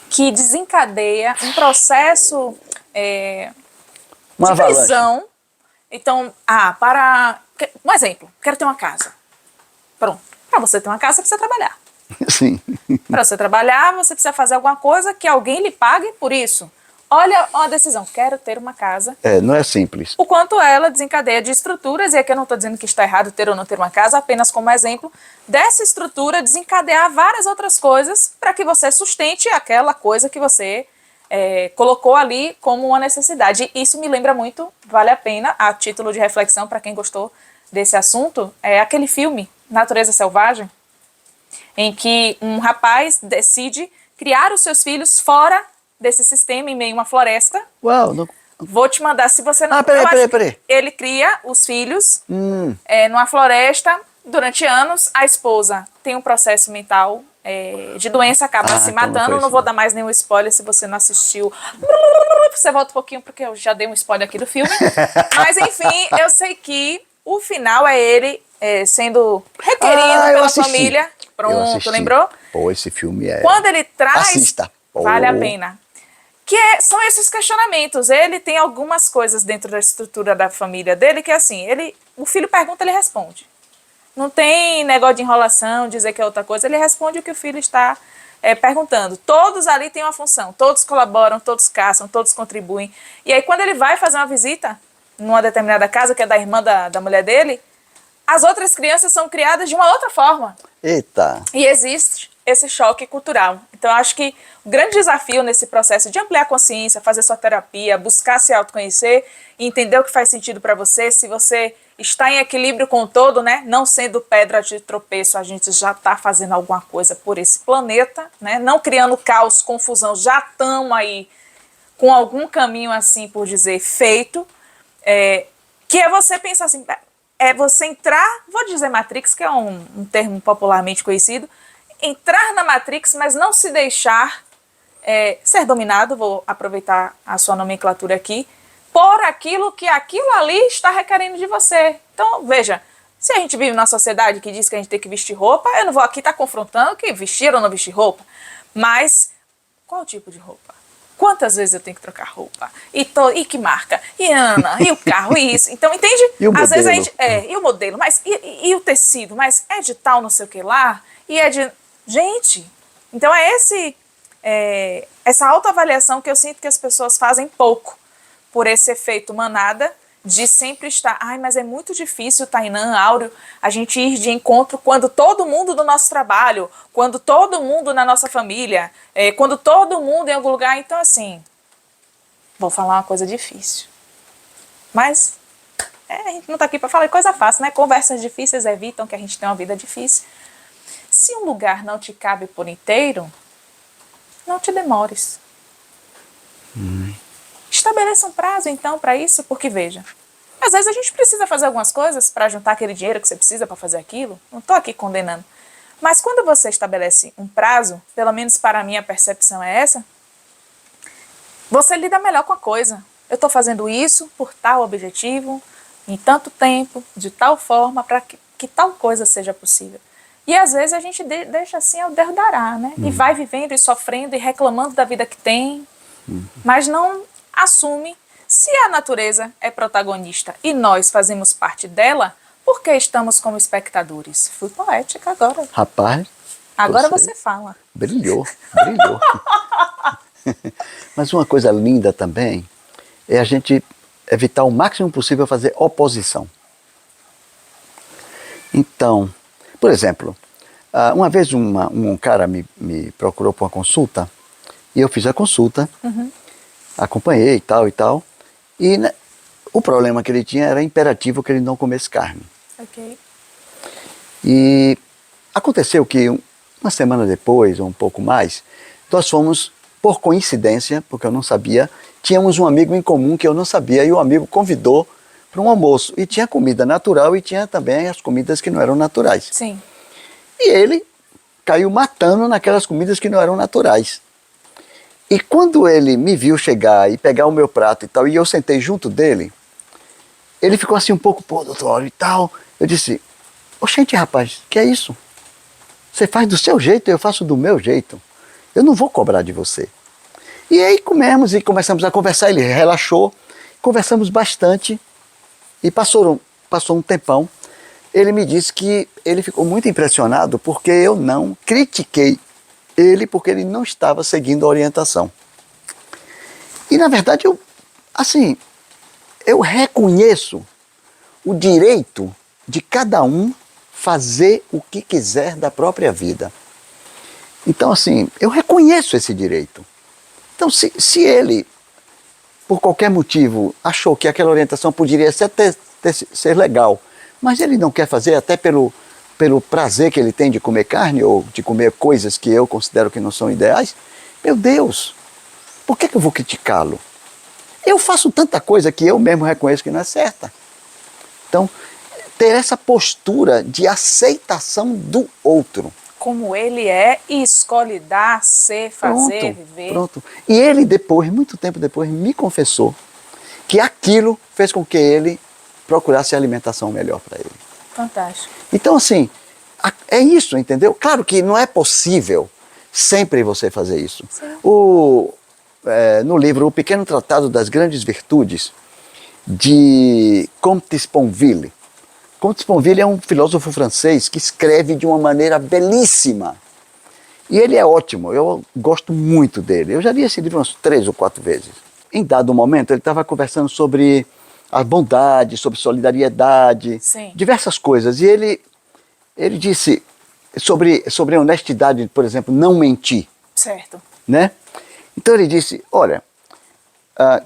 [SPEAKER 1] que desencadeia um processo
[SPEAKER 2] Uma
[SPEAKER 1] de
[SPEAKER 2] avalanche.
[SPEAKER 1] prisão. Então, um exemplo, quero ter uma casa. Pronto. Para você ter uma casa, você precisa trabalhar.
[SPEAKER 2] Sim.
[SPEAKER 1] Para você trabalhar, você precisa fazer alguma coisa que alguém lhe pague por isso. Olha a decisão, quero ter uma casa.
[SPEAKER 2] Não é simples.
[SPEAKER 1] O quanto ela desencadeia de estruturas, e aqui eu não estou dizendo que está errado ter ou não ter uma casa, apenas como exemplo, dessa estrutura desencadear várias outras coisas para que você sustente aquela coisa que você colocou ali como uma necessidade. E isso me lembra muito, vale a pena, a título de reflexão para quem gostou desse assunto, é aquele filme, Natureza Selvagem, em que um rapaz decide criar os seus filhos fora desse sistema, em meio a uma floresta.
[SPEAKER 2] Uau, não...
[SPEAKER 1] Vou te mandar, se você não...
[SPEAKER 2] Peraí.
[SPEAKER 1] Ele cria os filhos numa floresta durante anos. A esposa tem um processo mental de doença, acaba se
[SPEAKER 2] então
[SPEAKER 1] matando. Não vou dar mais nenhum spoiler se você não assistiu. Você volta um pouquinho, porque eu já dei um spoiler aqui do filme. Mas, enfim, eu sei que o final é ele sendo requerido pela família. Pronto, lembrou?
[SPEAKER 2] Pô, esse filme
[SPEAKER 1] Quando ele traz...
[SPEAKER 2] Assista.
[SPEAKER 1] Vale a pena. São esses questionamentos. Ele tem algumas coisas dentro da estrutura da família dele que, assim, o filho pergunta, ele responde. Não tem negócio de enrolação, dizer que é outra coisa. Ele responde o que o filho está perguntando. Todos ali têm uma função. Todos colaboram, todos caçam, todos contribuem. E aí, quando ele vai fazer uma visita numa determinada casa, que é da irmã da mulher dele, as outras crianças são criadas de uma outra forma.
[SPEAKER 2] Eita!
[SPEAKER 1] E existe esse choque cultural. Então, eu acho que o grande desafio nesse processo de ampliar a consciência, fazer sua terapia, buscar se autoconhecer e entender o que faz sentido para você, se você está em equilíbrio com o todo, né? Não sendo pedra de tropeço, a gente já está fazendo alguma coisa por esse planeta, né? Não criando caos, confusão, já estamos aí com algum caminho, assim por dizer, feito, que é você pensar assim, é você entrar, vou dizer Matrix, que é um termo popularmente conhecido, entrar na Matrix, mas não se deixar ser dominado, vou aproveitar a sua nomenclatura aqui, por aquilo que aquilo ali está requerendo de você. Então, veja, se a gente vive numa sociedade que diz que a gente tem que vestir roupa, eu não vou aqui estar confrontando que vestir ou não vestir roupa, mas qual tipo de roupa? Quantas vezes eu tenho que trocar roupa? E que marca? E Ana? E o carro? E isso? Então, entende?
[SPEAKER 2] E o
[SPEAKER 1] Às
[SPEAKER 2] modelo?
[SPEAKER 1] vezes a gente... E o modelo? Mas e o tecido? Mas é de tal não sei o que lá? E é de... Gente, então essa autoavaliação que eu sinto que as pessoas fazem pouco por esse efeito manada de sempre estar... Ai, mas é muito difícil, Tainã, Áureo, a gente ir de encontro quando todo mundo do nosso trabalho, quando todo mundo na nossa família, quando todo mundo em algum lugar. Então, assim, vou falar uma coisa difícil. Mas a gente não está aqui para falar de coisa fácil, né? Conversas difíceis evitam que a gente tenha uma vida difícil. Se um lugar não te cabe por inteiro, não te demores. Estabeleça um prazo, então, para isso, porque, veja, às vezes a gente precisa fazer algumas coisas para juntar aquele dinheiro que você precisa para fazer aquilo. Não estou aqui condenando. Mas quando você estabelece um prazo, pelo menos para mim a percepção é essa, você lida melhor com a coisa. Eu estou fazendo isso por tal objetivo, em tanto tempo, de tal forma, para que tal coisa seja possível. E às vezes a gente deixa assim ao derdará, né? E vai vivendo e sofrendo e reclamando da vida que tem, mas não assume. Se a natureza é protagonista e nós fazemos parte dela, por que estamos como espectadores? Fui poética agora.
[SPEAKER 2] Rapaz.
[SPEAKER 1] Agora você fala.
[SPEAKER 2] Brilhou. Mas uma coisa linda também é a gente evitar o máximo possível fazer oposição. Então, por exemplo, uma vez um cara me procurou para uma consulta e eu fiz a consulta, acompanhei e tal. E né, o problema que ele tinha era imperativo que ele não comesse carne.
[SPEAKER 1] Ok.
[SPEAKER 2] E aconteceu que uma semana depois, ou um pouco mais, nós fomos, por coincidência, porque eu não sabia, tínhamos um amigo em comum que eu não sabia, e o amigo convidou para um almoço. E tinha comida natural e tinha também as comidas que não eram naturais.
[SPEAKER 1] Sim.
[SPEAKER 2] E ele caiu matando naquelas comidas que não eram naturais. E quando ele me viu chegar e pegar o meu prato e tal, e eu sentei junto dele, ele ficou assim um pouco, pô, doutor Áureo e tal. Eu disse, oxente, rapaz, que é isso? Você faz do seu jeito, eu faço do meu jeito. Eu não vou cobrar de você. E aí comemos e começamos a conversar, ele relaxou, conversamos bastante e passou um tempão. Ele me disse que ele ficou muito impressionado porque eu não critiquei ele porque ele não estava seguindo a orientação. E na verdade eu reconheço o direito de cada um fazer o que quiser da própria vida. Então assim, eu reconheço esse direito. Então se ele, por qualquer motivo, achou que aquela orientação poderia ser legal, mas ele não quer fazer até pelo prazer que ele tem de comer carne ou de comer coisas que eu considero que não são ideais, meu Deus, por que eu vou criticá-lo? Eu faço tanta coisa que eu mesmo reconheço que não é certa. Então, ter essa postura de aceitação do outro.
[SPEAKER 1] Como ele é e escolhe dar, ser, fazer, viver.
[SPEAKER 2] Pronto. E ele depois, muito tempo depois, me confessou que aquilo fez com que ele procurasse alimentação melhor para ele.
[SPEAKER 1] Fantástico.
[SPEAKER 2] Então, assim, é isso, entendeu? Claro que não é possível sempre você fazer isso. No livro O Pequeno Tratado das Grandes Virtudes, de Comte Sponville. Comte Sponville é um filósofo francês que escreve de uma maneira belíssima. E ele é ótimo, eu gosto muito dele. Eu já li esse livro umas 3 ou 4 vezes. Em dado momento, ele estava conversando sobre a bondade, sobre solidariedade,
[SPEAKER 1] Sim.
[SPEAKER 2] diversas coisas. E ele disse sobre a honestidade, por exemplo, não mentir.
[SPEAKER 1] Certo.
[SPEAKER 2] Né? Então ele disse, olha,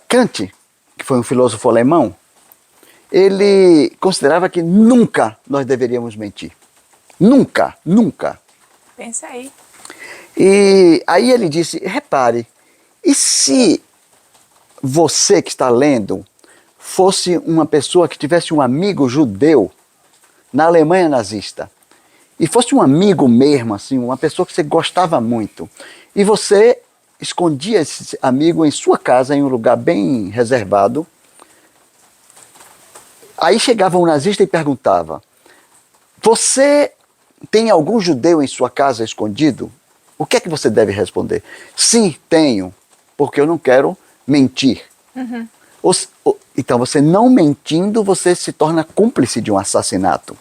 [SPEAKER 2] Kant, que foi um filósofo alemão, ele considerava que nunca nós deveríamos mentir. Nunca, nunca.
[SPEAKER 1] Pensa aí.
[SPEAKER 2] E aí ele disse, repare, e se você que está lendo fosse uma pessoa que tivesse um amigo judeu na Alemanha nazista, e fosse um amigo mesmo, assim, uma pessoa que você gostava muito, e você escondia esse amigo em sua casa, em um lugar bem reservado, aí chegava um nazista e perguntava, você tem algum judeu em sua casa escondido? O que é que você deve responder? Sim, tenho, porque eu não quero mentir.
[SPEAKER 1] Uhum.
[SPEAKER 2] Então, você não mentindo, você se torna cúmplice de um assassinato.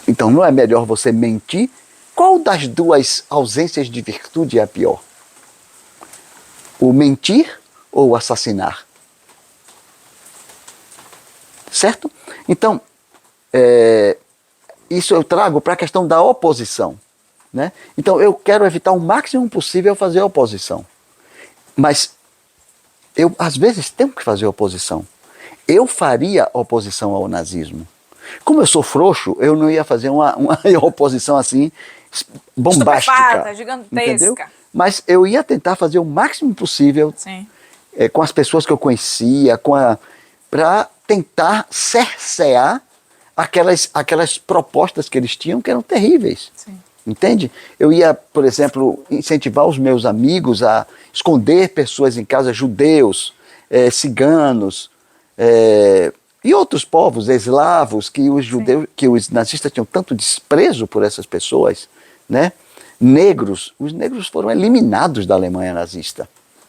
[SPEAKER 2] Então, não é melhor você mentir? Qual das duas ausências de virtude é a pior? O mentir ou o assassinar? Certo? Então, isso eu trago para a questão da oposição. Né? Então, eu quero evitar o máximo possível fazer oposição. Mas eu, às vezes, tenho que fazer oposição. Eu faria oposição ao nazismo. Como eu sou frouxo, eu não ia fazer uma oposição assim bombástica.
[SPEAKER 1] Estupefata, gigantesca.
[SPEAKER 2] Entendeu? Mas eu ia tentar fazer o máximo possível com as pessoas que eu conhecia, para tentar cercear aquelas propostas que eles tinham que eram terríveis.
[SPEAKER 1] Sim.
[SPEAKER 2] Entende? Eu ia, por exemplo, incentivar os meus amigos a esconder pessoas em casa, judeus, ciganos, e outros povos eslavos que os judeus, que os nazistas tinham tanto desprezo por essas pessoas, né? Negros, os negros foram eliminados da Alemanha nazista,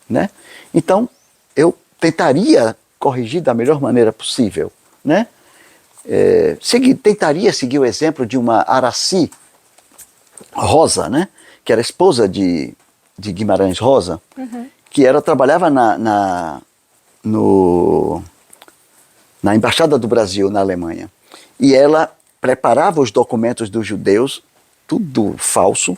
[SPEAKER 2] né? Então, eu tentaria corrigir da melhor maneira possível, né? Tentaria seguir o exemplo de uma Aracy Rosa, né? Que era esposa de Guimarães Rosa, que trabalhava na Embaixada do Brasil na Alemanha. E ela preparava os documentos dos judeus, tudo falso,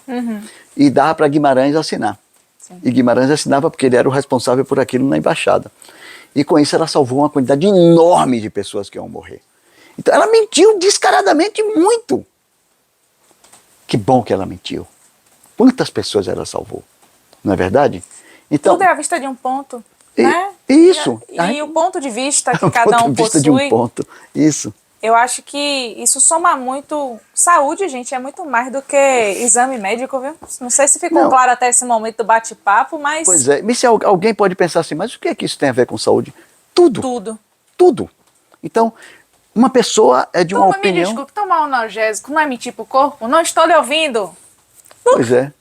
[SPEAKER 2] e dava para Guimarães assinar. Sim. E Guimarães assinava porque ele era o responsável por aquilo na embaixada. E com isso ela salvou uma quantidade enorme de pessoas que iam morrer. Então ela mentiu descaradamente muito. Que bom que ela mentiu. Quantas pessoas ela salvou? Não é verdade? Então,
[SPEAKER 1] Tudo é à vista de um ponto, né?
[SPEAKER 2] isso.
[SPEAKER 1] E o ponto de vista que
[SPEAKER 2] O
[SPEAKER 1] cada
[SPEAKER 2] ponto
[SPEAKER 1] um
[SPEAKER 2] de vista de um
[SPEAKER 1] possui,
[SPEAKER 2] ponto. Isso.
[SPEAKER 1] eu acho que isso soma muito. Saúde, gente, é muito mais do que exame médico, viu? Não sei se ficou
[SPEAKER 2] Não.
[SPEAKER 1] claro até esse momento do bate-papo, mas
[SPEAKER 2] Pois é. Mas se alguém pode pensar assim, mas o que é que isso tem a ver com saúde? Tudo.
[SPEAKER 1] tudo.
[SPEAKER 2] Tudo. Então, uma pessoa é de uma
[SPEAKER 1] Toma, me
[SPEAKER 2] opinião.
[SPEAKER 1] desculpe, tomar um analgésico não é mentir pro corpo? Não estou lhe ouvindo.
[SPEAKER 2] Pois é.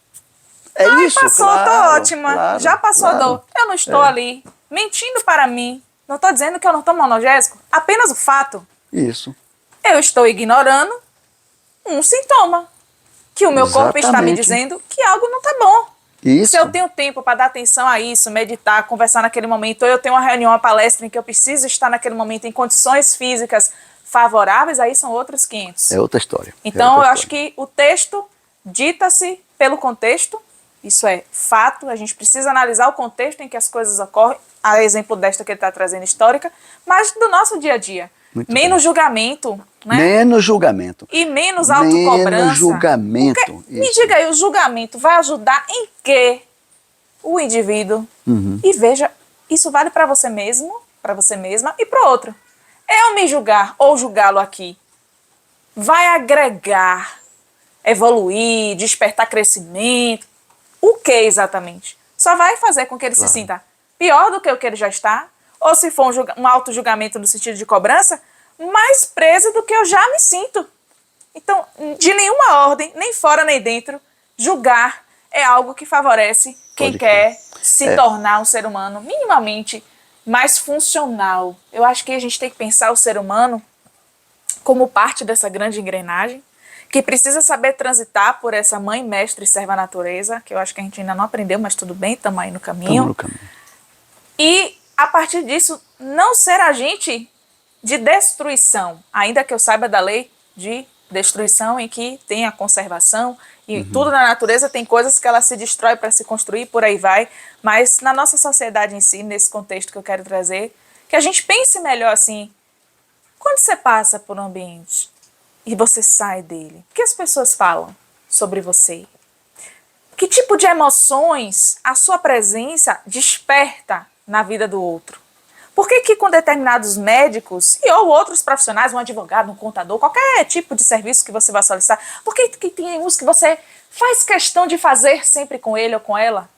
[SPEAKER 2] É
[SPEAKER 1] Ai,
[SPEAKER 2] isso,
[SPEAKER 1] passou,
[SPEAKER 2] claro,
[SPEAKER 1] tô ótima.
[SPEAKER 2] claro,
[SPEAKER 1] Já passou a
[SPEAKER 2] claro.
[SPEAKER 1] dor. Eu não estou ali mentindo para mim. Não estou dizendo que eu não tomo analgésico. Apenas o fato.
[SPEAKER 2] Isso.
[SPEAKER 1] Eu estou ignorando um sintoma. Que o meu corpo está me
[SPEAKER 2] Exatamente.
[SPEAKER 1] dizendo que algo não está bom.
[SPEAKER 2] Isso.
[SPEAKER 1] Se eu tenho tempo para dar atenção a isso, meditar, conversar naquele momento, ou eu tenho uma reunião, uma palestra em que eu preciso estar naquele momento em condições físicas favoráveis, aí são outros 500.
[SPEAKER 2] É outra história.
[SPEAKER 1] Então, eu acho que o texto dita-se pelo contexto, isso é fato, a gente precisa analisar o contexto em que as coisas ocorrem, a exemplo desta que ele está trazendo histórica, mas do nosso dia a dia.
[SPEAKER 2] Muito
[SPEAKER 1] menos
[SPEAKER 2] bem.
[SPEAKER 1] julgamento, né?
[SPEAKER 2] Menos julgamento.
[SPEAKER 1] E menos autocobrança.
[SPEAKER 2] Menos julgamento.
[SPEAKER 1] Porque, me diga aí, o julgamento vai ajudar em quê o indivíduo? E veja, isso vale para você mesmo, para você mesma e para o outro. Eu me julgar ou julgá-lo aqui vai agregar, evoluir, despertar crescimento. O que exatamente? Só vai fazer com que ele se sinta pior do que o que ele já está, ou se for um auto-julgamento no sentido de cobrança, mais preso do que eu já me sinto. Então, de nenhuma ordem, nem fora nem dentro, julgar é algo que favorece quem
[SPEAKER 2] Pode
[SPEAKER 1] quer se tornar um ser humano minimamente mais funcional. Eu acho que a gente tem que pensar o ser humano como parte dessa grande engrenagem, que precisa saber transitar por essa mãe, mestre e serva natureza, que eu acho que a gente ainda não aprendeu, mas tudo bem, estamos aí no caminho.
[SPEAKER 2] Estamos no caminho.
[SPEAKER 1] E, a partir disso, não ser agente de destruição, ainda que eu saiba da lei de destruição em que tem a conservação, e tudo na natureza tem coisas que ela se destrói para se construir, por aí vai, mas na nossa sociedade em si, nesse contexto que eu quero trazer, que a gente pense melhor assim, quando você passa por um ambiente e você sai dele, o que as pessoas falam sobre você? Que tipo de emoções a sua presença desperta na vida do outro? Por que que com determinados médicos e ou outros profissionais, um advogado, um contador, qualquer tipo de serviço que você vai solicitar, por que que tem uns que você faz questão de fazer sempre com ele ou com ela?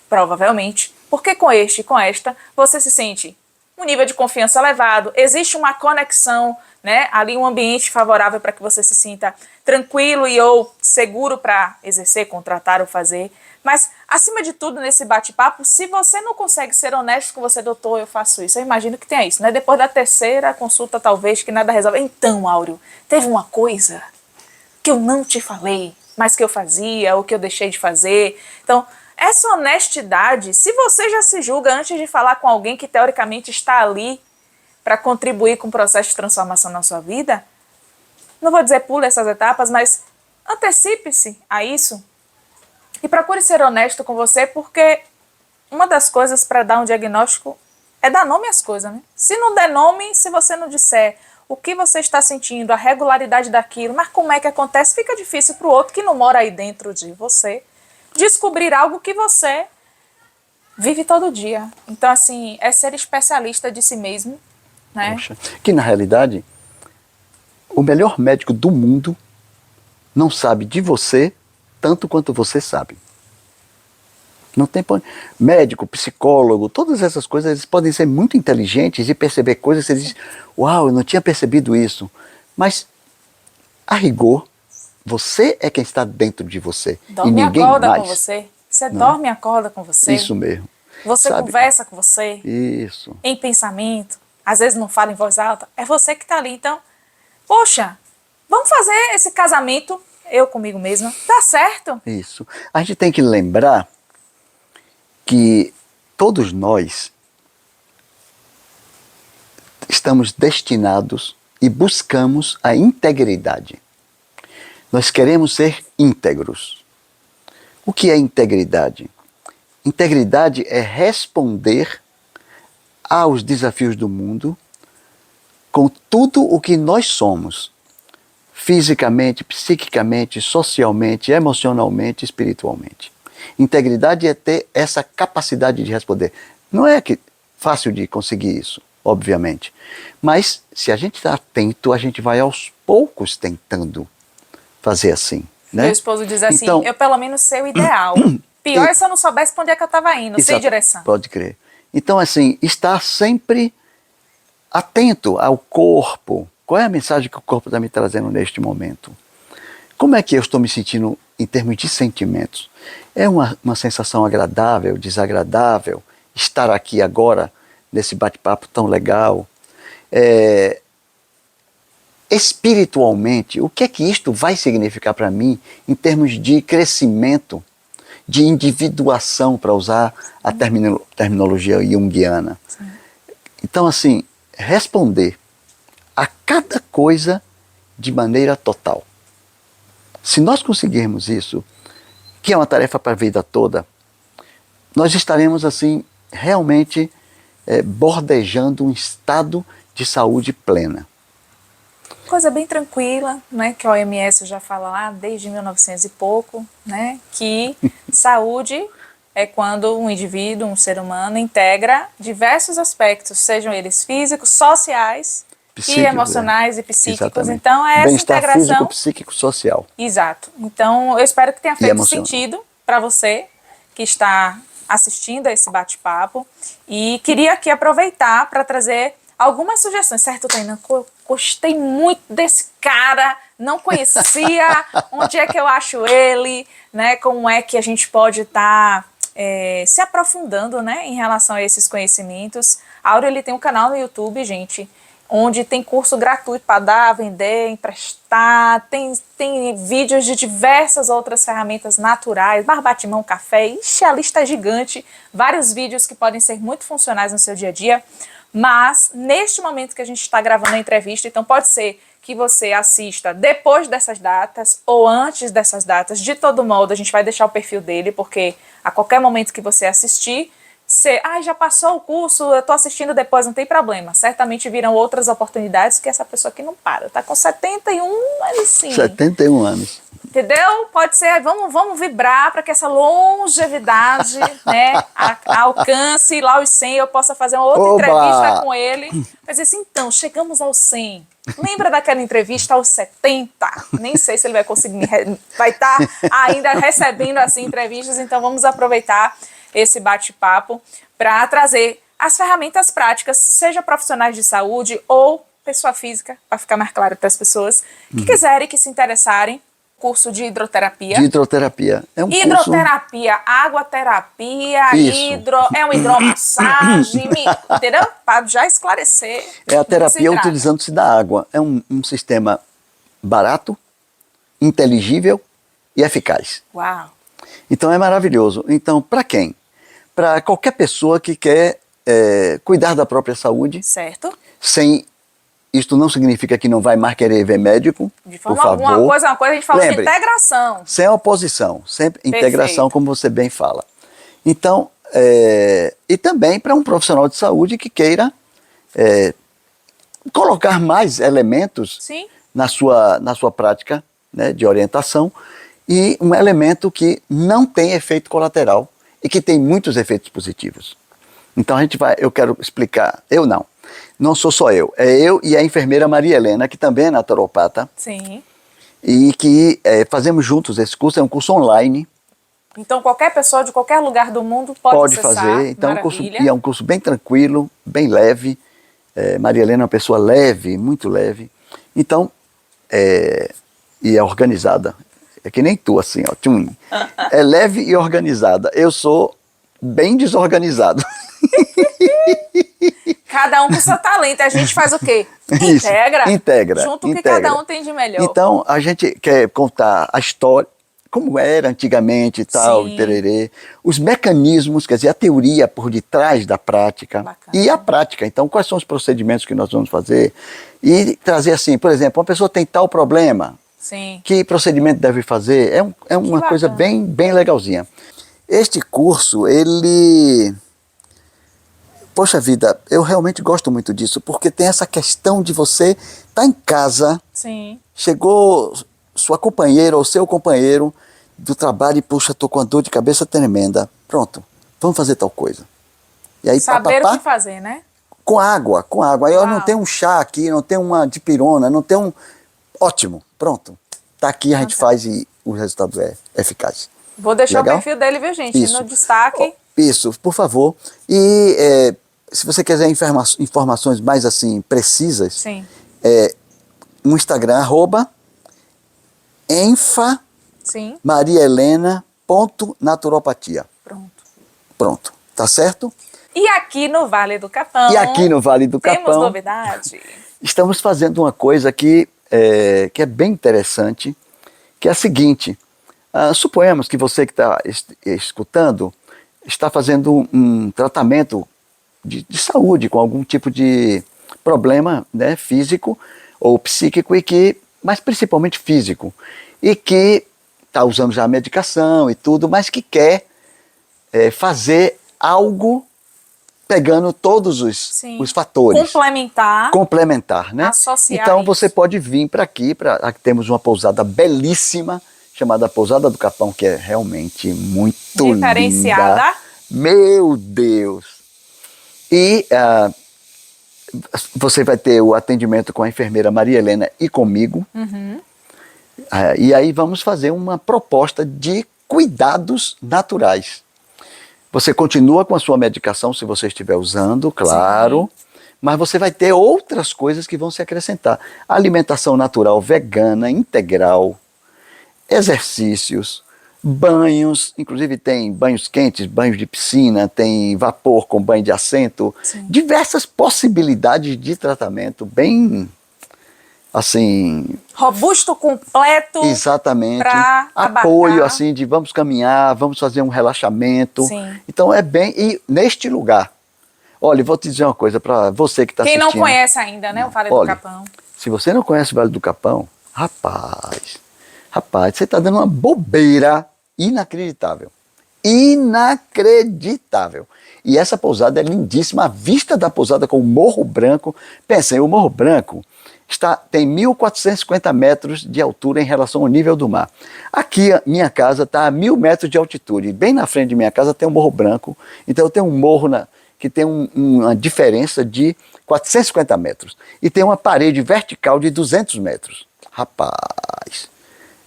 [SPEAKER 1] Provavelmente, porque com este e com esta você se sente um nível de confiança elevado, existe uma conexão, né, ali um ambiente favorável para que você se sinta tranquilo e ou seguro para exercer, contratar ou fazer. Mas, acima de tudo, nesse bate-papo, se você não consegue ser honesto com você, doutor, eu faço isso, eu imagino que tenha isso, né? Depois da terceira consulta, talvez, que nada resolve. Então, Áureo, teve uma coisa que eu não te falei, mas que eu fazia ou que eu deixei de fazer. Então, essa honestidade, se você já se julga antes de falar com alguém que teoricamente está ali para contribuir com o processo de transformação na sua vida, não vou dizer pule essas etapas, mas antecipe-se a isso e procure ser honesto com você, porque uma das coisas para dar um diagnóstico é dar nome às coisas, né? Se não der nome, se você não disser o que você está sentindo, a regularidade daquilo, mas como é que acontece, fica difícil para o outro que não mora aí dentro de você descobrir algo que você vive todo dia. Então, assim, é ser especialista de si mesmo, né?
[SPEAKER 2] Poxa, que na realidade, o melhor médico do mundo não sabe de você tanto quanto você sabe. Não tem médico, psicólogo, todas essas coisas, eles podem ser muito inteligentes e perceber coisas que você diz, uau, eu não tinha percebido isso. Mas, a rigor, você é quem está dentro de você.
[SPEAKER 1] Dorme
[SPEAKER 2] e ninguém
[SPEAKER 1] e acorda
[SPEAKER 2] mais.
[SPEAKER 1] com você. Você dorme e acorda com você.
[SPEAKER 2] Isso mesmo.
[SPEAKER 1] Você
[SPEAKER 2] Sabe?
[SPEAKER 1] conversa com você.
[SPEAKER 2] Isso.
[SPEAKER 1] Em pensamento. Às vezes não fala em voz alta. É você que está ali. Então, poxa, vamos fazer esse casamento, eu comigo mesma, dá certo.
[SPEAKER 2] Isso. A gente tem que lembrar que todos nós estamos destinados e buscamos a integridade. Nós queremos ser íntegros. O que é integridade? Integridade é responder aos desafios do mundo com tudo o que nós somos, fisicamente, psiquicamente, socialmente, emocionalmente, espiritualmente. Integridade é ter essa capacidade de responder. Não é que fácil de conseguir isso, obviamente. Mas se a gente está atento, a gente vai aos poucos tentando fazer assim. Né?
[SPEAKER 1] Meu esposo diz assim,
[SPEAKER 2] então,
[SPEAKER 1] eu pelo menos sei o ideal. Pior é se eu não soubesse para onde é que eu estava indo, sem direção.
[SPEAKER 2] Pode crer. Então, assim, estar sempre atento ao corpo. Qual é a mensagem que o corpo está me trazendo neste momento? Como é que eu estou me sentindo em termos de sentimentos? É uma sensação agradável, desagradável? Estar aqui agora, nesse bate-papo tão legal? Espiritualmente, o que é que isto vai significar para mim em termos de crescimento, de individuação, para usar a terminologia junguiana? Sim. Então, assim, responder a cada coisa de maneira total. Se nós conseguirmos isso, que é uma tarefa para a vida toda, nós estaremos, assim, realmente bordejando um estado de saúde plena.
[SPEAKER 1] Coisa bem tranquila, né, que a OMS já fala lá desde 1900 e pouco, né, que saúde é quando um indivíduo, um ser humano, integra diversos aspectos, sejam eles físicos, sociais, e emocionais e psíquicos.
[SPEAKER 2] Exatamente.
[SPEAKER 1] Então é essa
[SPEAKER 2] bem-estar
[SPEAKER 1] integração
[SPEAKER 2] físico, psíquico, social.
[SPEAKER 1] Exato. Então eu espero que tenha feito sentido para você que está assistindo a esse bate-papo e queria aqui aproveitar para trazer algumas sugestões, certo, Tainá? Gostei muito desse cara, não conhecia, onde é que eu acho ele, né? Como é que a gente pode estar se aprofundando, né, em relação a esses conhecimentos. Áureo, ele tem um canal no YouTube, gente, onde tem curso gratuito para dar, vender, emprestar, tem vídeos de diversas outras ferramentas naturais, barbatimão, café, ixi, a lista é gigante, vários vídeos que podem ser muito funcionais no seu dia a dia. Mas, neste momento que a gente está gravando a entrevista, então pode ser que você assista depois dessas datas ou antes dessas datas. De todo modo, a gente vai deixar o perfil dele, porque a qualquer momento que você assistir, você, já passou o curso, eu estou assistindo depois, não tem problema. Certamente virão outras oportunidades que essa pessoa aqui não para. Está com 71, mas assim...
[SPEAKER 2] 71 anos.
[SPEAKER 1] Entendeu? Pode ser, vamos vibrar para que essa longevidade, né, alcance lá os 100, eu possa fazer uma outra entrevista com ele. Mas assim, então, chegamos aos 100. Lembra daquela entrevista aos 70? Nem sei se ele vai conseguir, vai estar ainda recebendo assim entrevistas, então vamos aproveitar esse bate-papo para trazer as ferramentas práticas, seja profissionais de saúde ou pessoa física, para ficar mais claro para as pessoas que quiserem, que se interessarem. Curso de hidroterapia.
[SPEAKER 2] De hidroterapia. É um
[SPEAKER 1] hidroterapia,
[SPEAKER 2] curso...
[SPEAKER 1] água-terapia, é uma hidromassagem, entendeu? Para já esclarecer.
[SPEAKER 2] É a terapia utilizando-se da água. É um sistema barato, inteligível e eficaz.
[SPEAKER 1] Uau!
[SPEAKER 2] Então é maravilhoso. Então, para quem? Para qualquer pessoa que quer cuidar da própria saúde.
[SPEAKER 1] Certo.
[SPEAKER 2] Sem... Isto não significa que não vai mais querer ver médico,
[SPEAKER 1] de forma por favor. Uma coisa a gente fala de integração.
[SPEAKER 2] Sem oposição, sempre integração, como você bem fala. Então, e também para um profissional de saúde que queira colocar mais elementos na sua prática, né, de orientação, e um elemento que não tem efeito colateral e que tem muitos efeitos positivos. Então eu quero explicar, não sou só eu, é eu e a enfermeira Maria Helena, que também é naturopata.
[SPEAKER 1] Sim.
[SPEAKER 2] E que fazemos juntos esse curso, é um curso online.
[SPEAKER 1] Então qualquer pessoa de qualquer lugar do mundo pode acessar,
[SPEAKER 2] fazer. Então é um curso bem tranquilo, bem leve. Maria Helena é uma pessoa leve, muito leve. Então, e é organizada. É que nem tu, assim, ó. Tchum. É leve e organizada. Eu sou bem desorganizado.
[SPEAKER 1] Cada um com seu talento. A gente faz o quê?
[SPEAKER 2] Integra.
[SPEAKER 1] Junto o que cada um tem de melhor.
[SPEAKER 2] Então, a gente quer contar a história, como era antigamente e tal, tererê, os mecanismos, quer dizer, a teoria por detrás da prática. Bacana. E a prática. Então, quais são os procedimentos que nós vamos fazer? E trazer assim, por exemplo, uma pessoa tem tal problema, que procedimento deve fazer? É uma coisa bem legalzinha. Este curso, ele Poxa vida, eu realmente gosto muito disso, porque tem essa questão de você estar em casa,
[SPEAKER 1] Sim.
[SPEAKER 2] chegou sua companheira ou seu companheiro do trabalho e, puxa, tô com uma dor de cabeça tremenda. Pronto, vamos fazer tal coisa. E aí,
[SPEAKER 1] Saber o que
[SPEAKER 2] papapá,
[SPEAKER 1] fazer, né?
[SPEAKER 2] com água, com água. Aí eu não
[SPEAKER 1] Uau.
[SPEAKER 2] tenho um chá aqui, não tenho uma dipirona, não tenho um... Ótimo, pronto. Tá aqui, a gente faz e o resultado é eficaz.
[SPEAKER 1] Vou deixar
[SPEAKER 2] Legal?
[SPEAKER 1] o perfil dele, viu, gente?
[SPEAKER 2] Isso.
[SPEAKER 1] No destaque.
[SPEAKER 2] Isso, por favor. E se você quiser informações mais assim precisas,
[SPEAKER 1] Sim.
[SPEAKER 2] no Instagram,
[SPEAKER 1] Sim.
[SPEAKER 2] @mariahelena.naturopatia.
[SPEAKER 1] Pronto.
[SPEAKER 2] Pronto, tá certo?
[SPEAKER 1] E aqui no Vale do Capão.
[SPEAKER 2] E aqui no Vale do
[SPEAKER 1] temos
[SPEAKER 2] Capão,
[SPEAKER 1] novidade.
[SPEAKER 2] estamos fazendo uma coisa que é bem interessante, que é a seguinte. Suponhamos que você que está escutando está fazendo um tratamento de saúde com algum tipo de problema, né, físico ou psíquico, mas principalmente físico, e que está usando já a medicação e tudo, mas que quer fazer algo pegando todos
[SPEAKER 1] Sim.
[SPEAKER 2] os fatores.
[SPEAKER 1] Complementar,
[SPEAKER 2] né?
[SPEAKER 1] associar
[SPEAKER 2] Então
[SPEAKER 1] isso.
[SPEAKER 2] você pode vir para aqui, aqui temos uma pousada belíssima, chamada Pousada do Capão, que é realmente muito
[SPEAKER 1] Diferenciada.
[SPEAKER 2] linda. Meu Deus! E você vai ter o atendimento com a enfermeira Maria Helena e comigo. E aí vamos fazer uma proposta de cuidados naturais. Você continua com a sua medicação se você estiver usando, claro, mas você vai ter outras coisas que vão se acrescentar. Alimentação natural, vegana, integral, exercícios, banhos, inclusive tem banhos quentes, banhos de piscina, tem vapor com banho de assento, diversas possibilidades de tratamento, bem assim...
[SPEAKER 1] Robusto, completo.
[SPEAKER 2] Exatamente.
[SPEAKER 1] Para
[SPEAKER 2] apoio,
[SPEAKER 1] abarcar.
[SPEAKER 2] assim, de vamos caminhar, vamos fazer um relaxamento.
[SPEAKER 1] Sim.
[SPEAKER 2] Então é bem... E neste lugar, olha, vou te dizer uma coisa para você que está assistindo.
[SPEAKER 1] Quem não conhece ainda, né, o Vale do Capão.
[SPEAKER 2] Se você não conhece o Vale do Capão, rapaz, você está dando uma bobeira inacreditável. Inacreditável. E essa pousada é lindíssima. A vista da pousada com o Morro Branco. Pensem, o Morro Branco tem 1.450 metros de altura em relação ao nível do mar. Aqui, a minha casa está a 1.000 metros de altitude. Bem na frente de minha casa tem um Morro Branco. Então eu tenho um morro que tem uma diferença de 450 metros. E tem uma parede vertical de 200 metros. Rapaz,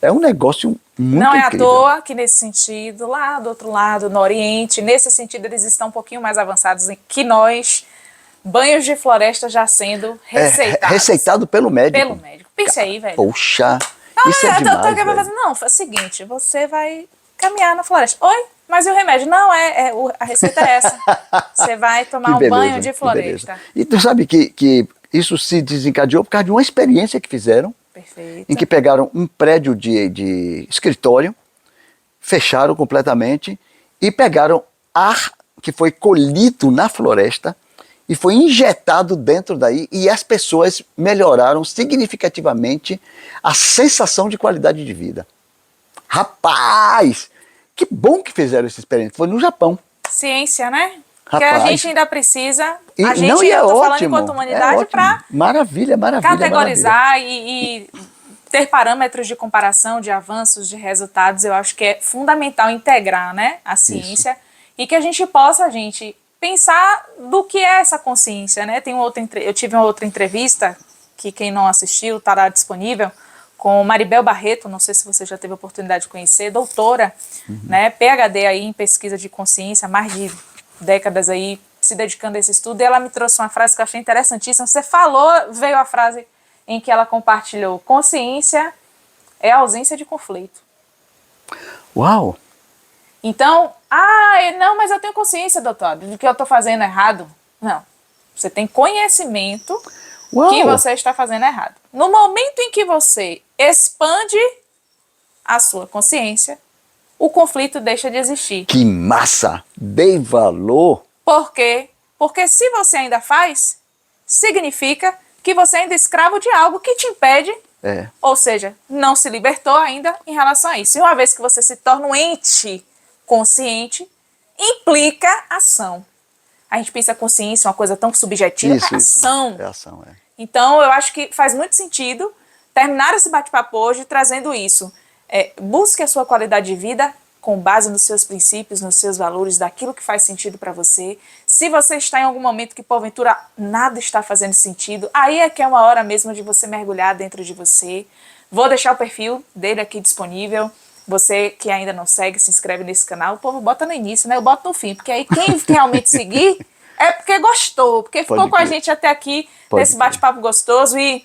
[SPEAKER 2] é um negócio muito
[SPEAKER 1] Não é
[SPEAKER 2] incrível.
[SPEAKER 1] à toa que nesse sentido, lá do outro lado, no Oriente, nesse sentido eles estão um pouquinho mais avançados que nós. Banhos de floresta já sendo receitados.
[SPEAKER 2] Receitado pelo médico.
[SPEAKER 1] Pelo médico. Pense aí, velho.
[SPEAKER 2] Poxa, isso é demais, velho.
[SPEAKER 1] Não, é o seguinte, você vai caminhar na floresta. Oi? Mas e o remédio? Não, a receita é essa. Você vai tomar um banho de floresta.
[SPEAKER 2] E tu sabe que isso se desencadeou por causa de uma experiência que fizeram.
[SPEAKER 1] Perfeito.
[SPEAKER 2] Em que pegaram um prédio de escritório, fecharam completamente e pegaram ar que foi colhido na floresta e foi injetado dentro daí, e as pessoas melhoraram significativamente a sensação de qualidade de vida. Rapaz, que bom que fizeram esse experimento. Foi no Japão.
[SPEAKER 1] Ciência, né?
[SPEAKER 2] Rapaz.
[SPEAKER 1] Que a gente ainda precisa,
[SPEAKER 2] eu tô falando
[SPEAKER 1] enquanto humanidade, para
[SPEAKER 2] maravilha,
[SPEAKER 1] categorizar e ter parâmetros de comparação, de avanços, de resultados. Eu acho que é fundamental integrar, né, a ciência. Isso. E que a gente possa, pensar do que é essa consciência, né? Eu tive uma outra entrevista, que quem não assistiu estará disponível, com Maribel Barreto, não sei se você já teve a oportunidade de conhecer, doutora, né, PhD aí em pesquisa de consciência, mais de décadas aí se dedicando a esse estudo, e ela me trouxe uma frase que eu achei interessantíssima. Você falou, veio a frase em que ela compartilhou: consciência é a ausência de conflito.
[SPEAKER 2] Uau!
[SPEAKER 1] Então, não, mas eu tenho consciência, doutor, de que eu estou fazendo errado. Não, você tem conhecimento que você está fazendo errado. No momento em que você expande a sua consciência, o conflito deixa de existir.
[SPEAKER 2] Que massa! Dei valor!
[SPEAKER 1] Por quê? Porque se você ainda faz, significa que você ainda é escravo de algo que te impede, ou seja, não se libertou ainda em relação a isso. E uma vez que você se torna um ente consciente, implica ação. A gente pensa consciência, uma coisa tão subjetiva, é ação.
[SPEAKER 2] É ação, é.
[SPEAKER 1] Então, eu acho que faz muito sentido terminar esse bate-papo hoje trazendo isso. Busque a sua qualidade de vida com base nos seus princípios, nos seus valores, daquilo que faz sentido para você. Se você está em algum momento que, porventura, nada está fazendo sentido, aí é que é uma hora mesmo de você mergulhar dentro de você. Vou deixar o perfil dele aqui disponível. Você que ainda não segue, se inscreve nesse canal. O povo bota no início, né? Eu boto no fim, porque aí quem realmente seguir é porque gostou, porque ficou com a gente até aqui nesse bate-papo gostoso e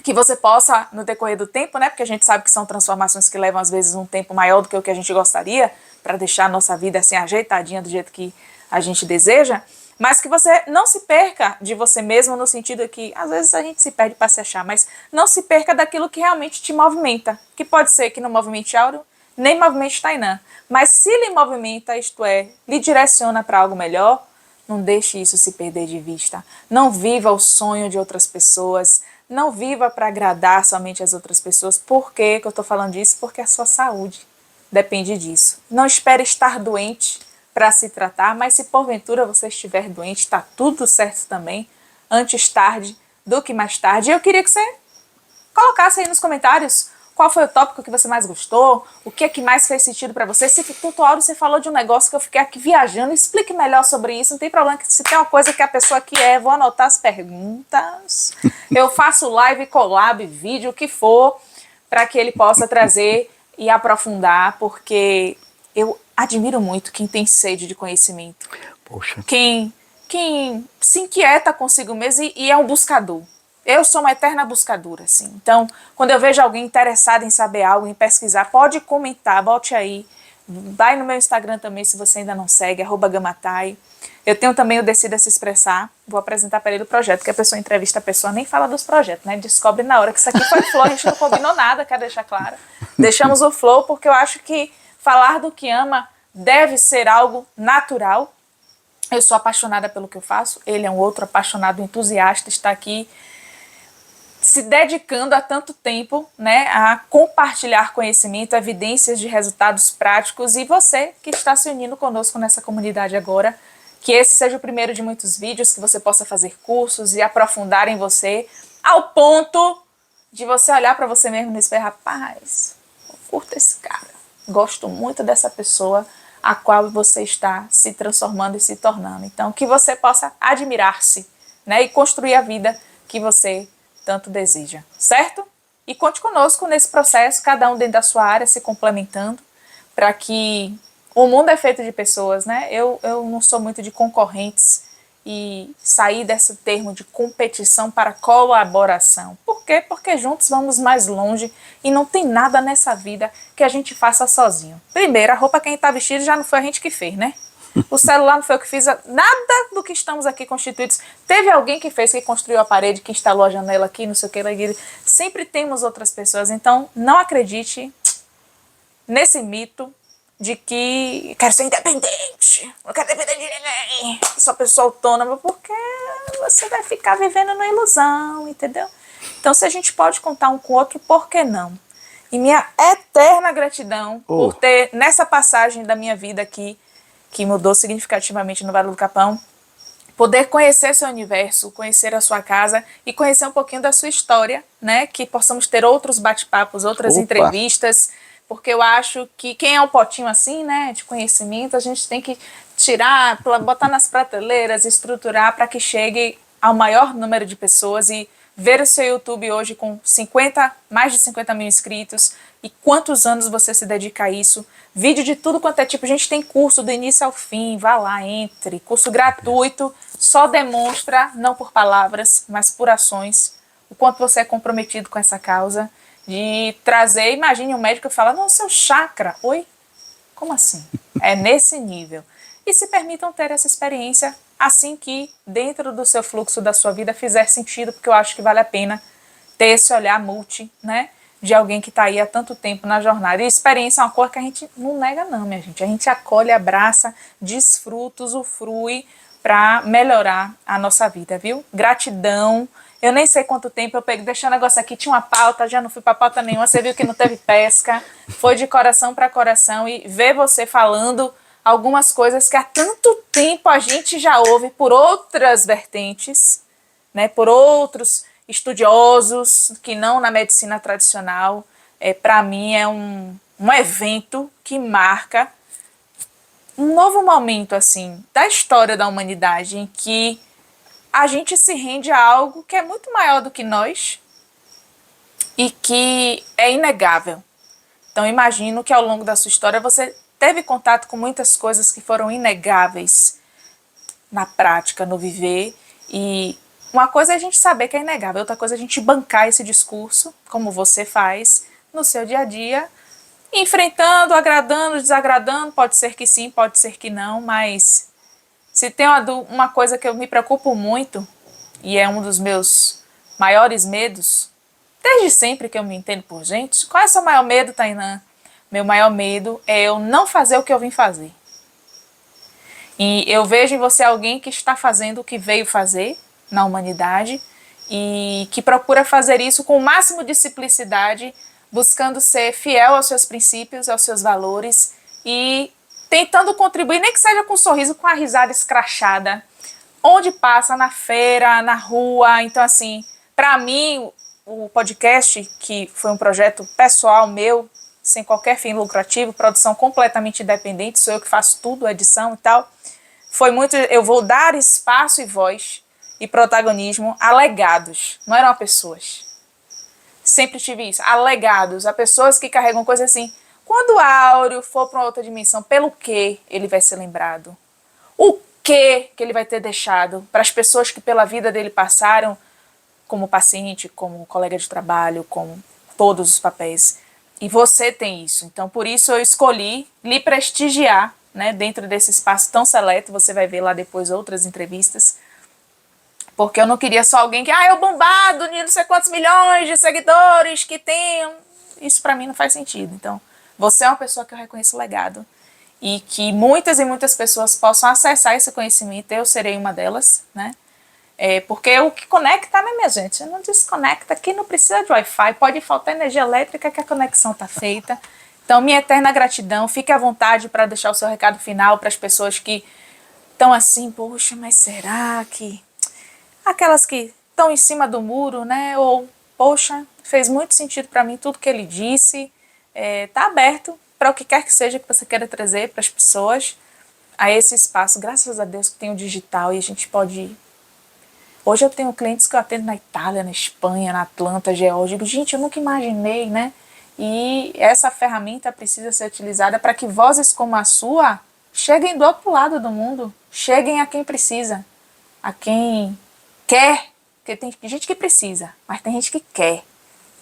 [SPEAKER 1] que você possa, no decorrer do tempo, né? Porque a gente sabe que são transformações que levam, às vezes, um tempo maior do que o que a gente gostaria, para deixar a nossa vida assim ajeitadinha do jeito que a gente deseja, mas que você não se perca de você mesmo no sentido que, às vezes, a gente se perde para se achar, mas não se perca daquilo que realmente te movimenta, que pode ser que não movimente Áureo, nem movimente Tainã, mas se lhe movimenta, isto é, lhe direciona para algo melhor, não deixe isso se perder de vista. Não viva o sonho de outras pessoas. Não viva para agradar somente as outras pessoas. Por que eu estou falando disso? Porque a sua saúde depende disso. Não espere estar doente para se tratar, mas se porventura você estiver doente, está tudo certo também. Antes tarde do que mais tarde. E eu queria que você colocasse aí nos comentários qual foi o tópico que você mais gostou, o que é que mais fez sentido para você. Se Tutuauro, você falou de um negócio que eu fiquei aqui viajando, explique melhor sobre isso, não tem problema, que se tem uma coisa que a pessoa quer, vou anotar as perguntas, eu faço live, collab, vídeo, o que for, para que ele possa trazer e aprofundar, porque eu admiro muito quem tem sede de conhecimento.
[SPEAKER 2] Poxa.
[SPEAKER 1] Quem se inquieta consigo mesmo e é um buscador. Eu sou uma eterna buscadora, assim. Então, quando eu vejo alguém interessado em saber algo, em pesquisar, pode comentar, bote aí. Vai no meu Instagram também, se você ainda não segue, @gamatai. Eu tenho também o Decida Se Expressar. Vou apresentar para ele o projeto, que a pessoa entrevista a pessoa, nem fala dos projetos, né? Descobre na hora que isso aqui foi flow, a gente não combinou nada, quero deixar claro. Deixamos o flow, porque eu acho que falar do que ama deve ser algo natural. Eu sou apaixonada pelo que eu faço, ele é um outro apaixonado, entusiasta, está aqui se dedicando há tanto tempo, né, a compartilhar conhecimento, evidências de resultados práticos, e você que está se unindo conosco nessa comunidade agora, que esse seja o primeiro de muitos vídeos, que você possa fazer cursos e aprofundar em você, ao ponto de você olhar para você mesmo e dizer, rapaz, eu curto esse cara, gosto muito dessa pessoa a qual você está se transformando e se tornando. Então, que você possa admirar-se, né, e construir a vida que você tanto deseja, certo? E conte conosco nesse processo, cada um dentro da sua área, se complementando, para que o mundo é feito de pessoas, né? Eu não sou muito de concorrentes e sair desse termo de competição para colaboração. Por quê? Porque juntos vamos mais longe e não tem nada nessa vida que a gente faça sozinho. Primeiro, a roupa que a gente está vestido já não foi a gente que fez, né? O celular não foi eu que fiz, nada do que estamos aqui constituídos. Teve alguém que fez, que construiu a parede, que instalou a janela aqui, não sei o que. Sempre temos outras pessoas. Então, não acredite nesse mito de que quero ser independente, não quero depender de ninguém, sou pessoa autônoma, porque você vai ficar vivendo na ilusão, entendeu? Então, se a gente pode contar um com o outro, por que não? E minha eterna gratidão por ter, nessa passagem da minha vida aqui, que mudou significativamente no Vale do Capão, poder conhecer seu universo, conhecer a sua casa e conhecer um pouquinho da sua história, né? Que possamos ter outros bate-papos, outras entrevistas, porque eu acho que quem é um potinho assim, né, de conhecimento, a gente tem que tirar, botar nas prateleiras, estruturar para que chegue ao maior número de pessoas. E ver o seu YouTube hoje com mais de 50 mil inscritos, e quantos anos você se dedica a isso, vídeo de tudo quanto é tipo, a gente tem curso do início ao fim, vá lá, entre, curso gratuito, só demonstra, não por palavras, mas por ações, o quanto você é comprometido com essa causa, de trazer, imagine um médico que fala, não, seu chakra, oi? Como assim? É nesse nível. E se permitam ter essa experiência assim que dentro do seu fluxo da sua vida fizer sentido, porque eu acho que vale a pena ter esse olhar multi, né, de alguém que está aí há tanto tempo na jornada. E experiência é uma coisa que a gente não nega não, minha gente. A gente acolhe, abraça, desfruta, usufrui para melhorar a nossa vida, viu? Gratidão. Eu nem sei quanto tempo eu peguei, deixei o negócio aqui, tinha uma pauta, já não fui para pauta nenhuma, você viu que não teve pesca, foi de coração para coração, e ver você falando algumas coisas que há tanto tempo a gente já ouve por outras vertentes, né, por outros estudiosos que não na medicina tradicional. Para mim é um evento que marca um novo momento assim da história da humanidade, em que a gente se rende a algo que é muito maior do que nós e que é inegável. Então imagino que ao longo da sua história você teve contato com muitas coisas que foram inegáveis na prática, no viver. E uma coisa é a gente saber que é inegável, outra coisa é a gente bancar esse discurso, como você faz no seu dia a dia, enfrentando, agradando, desagradando, pode ser que sim, pode ser que não, mas se tem uma coisa que eu me preocupo muito, e é um dos meus maiores medos, desde sempre que eu me entendo por gente. Qual é o seu maior medo, Tainã? Meu maior medo é eu não fazer o que eu vim fazer. E eu vejo em você alguém que está fazendo o que veio fazer na humanidade e que procura fazer isso com o máximo de simplicidade, buscando ser fiel aos seus princípios, aos seus valores e tentando contribuir, nem que seja com um sorriso, com a risada escrachada, onde passa, na feira, na rua. Então, assim, para mim, o podcast, que foi um projeto pessoal meu, sem qualquer fim lucrativo, produção completamente independente, sou eu que faço tudo, edição e tal, foi muito, eu vou dar espaço e voz e protagonismo a legados, não eram a pessoas. Sempre tive isso, a legados, a pessoas que carregam coisas assim. Quando o Áureo for para uma outra dimensão, pelo que ele vai ser lembrado? O que ele vai ter deixado para as pessoas que pela vida dele passaram, como paciente, como colega de trabalho, como todos os papéis. E você tem isso. Então, por isso eu escolhi lhe prestigiar, né, dentro desse espaço tão seleto. Você vai ver lá depois outras entrevistas. Porque eu não queria só alguém que, eu bombado, de não sei quantos milhões de seguidores que tem. Isso para mim não faz sentido. Então, você é uma pessoa que eu reconheço o legado. E que muitas e muitas pessoas possam acessar esse conhecimento. Eu serei uma delas, né? Porque o que conecta, né, minha gente? Não desconecta, aqui não precisa de Wi-Fi, pode faltar energia elétrica que a conexão está feita. Então, minha eterna gratidão, fique à vontade para deixar o seu recado final para as pessoas que estão assim, poxa, mas será que... Aquelas que estão em cima do muro, né? Ou, poxa, fez muito sentido para mim tudo que ele disse. Está aberto para o que quer que seja que você queira trazer para as pessoas a esse espaço. Graças a Deus que tem o digital e a gente pode... Hoje eu tenho clientes que eu atendo na Itália, na Espanha, na Atlanta, Geórgia. Digo, gente, eu nunca imaginei, né? E essa ferramenta precisa ser utilizada para que vozes como a sua cheguem do outro lado do mundo, cheguem a quem precisa, a quem quer, porque tem gente que precisa, mas tem gente que quer.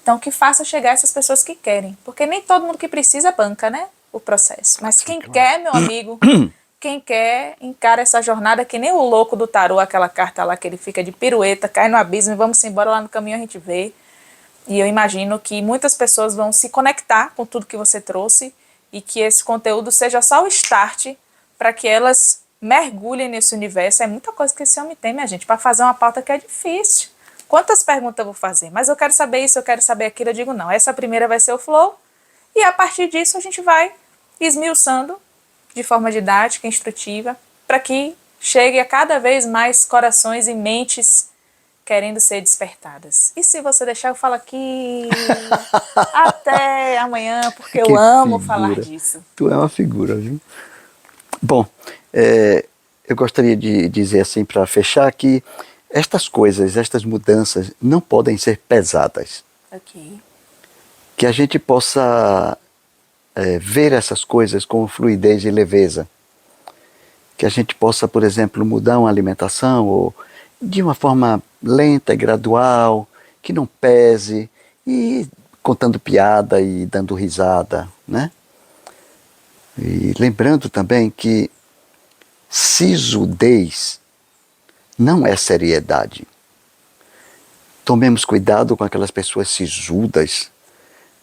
[SPEAKER 1] Então que faça chegar essas pessoas que querem, porque nem todo mundo que precisa banca, né, o processo. Mas quem quer, meu amigo... Quem quer, encara essa jornada que nem o louco do tarô, aquela carta lá que ele fica de pirueta, cai no abismo e vamos embora, lá no caminho a gente vê. E eu imagino que muitas pessoas vão se conectar com tudo que você trouxe e que esse conteúdo seja só o start para que elas mergulhem nesse universo. É muita coisa que esse homem tem, minha gente, para fazer uma pauta que é difícil. Quantas perguntas eu vou fazer? Mas eu quero saber isso, eu quero saber aquilo. Eu digo, não, essa primeira vai ser o flow e a partir disso a gente vai esmiuçando de forma didática, instrutiva, para que chegue a cada vez mais corações e mentes querendo ser despertadas. E se você deixar, eu falo aqui até amanhã, porque eu amo falar disso.
[SPEAKER 2] Tu é uma figura, viu? Bom, eu gostaria de dizer assim, para fechar, que estas coisas, estas mudanças não podem ser pesadas.
[SPEAKER 1] Ok.
[SPEAKER 2] Que a gente possa... ver essas coisas com fluidez e leveza. Que a gente possa, por exemplo, mudar uma alimentação ou de uma forma lenta e gradual, que não pese, e contando piada e dando risada, né? E lembrando também que sisudez não é seriedade. Tomemos cuidado com aquelas pessoas sisudas,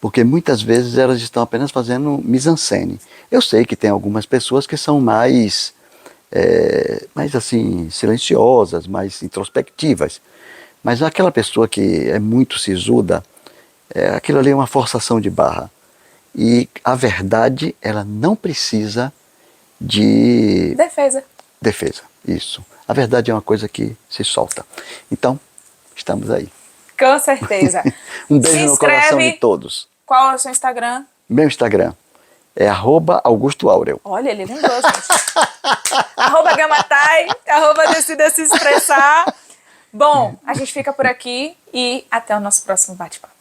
[SPEAKER 2] porque muitas vezes elas estão apenas fazendo mise-en-scène. Eu sei que tem algumas pessoas que são mais assim, silenciosas, mais introspectivas. Mas aquela pessoa que é muito sisuda, aquilo ali é uma forçação de barra. E a verdade, ela não precisa de
[SPEAKER 1] Defesa.
[SPEAKER 2] defesa. Isso. A verdade é uma coisa que se solta. Então, estamos aí.
[SPEAKER 1] Com certeza.
[SPEAKER 2] Um beijo
[SPEAKER 1] Se
[SPEAKER 2] no coração de
[SPEAKER 1] inscreve.
[SPEAKER 2] todos.
[SPEAKER 1] Qual é o seu Instagram?
[SPEAKER 2] Meu Instagram é @AugustoAurel.
[SPEAKER 1] Olha, ele lembrou, gente. @Gamatai, @Decida Se Expressar. Bom, a gente fica por aqui e até o nosso próximo bate-papo.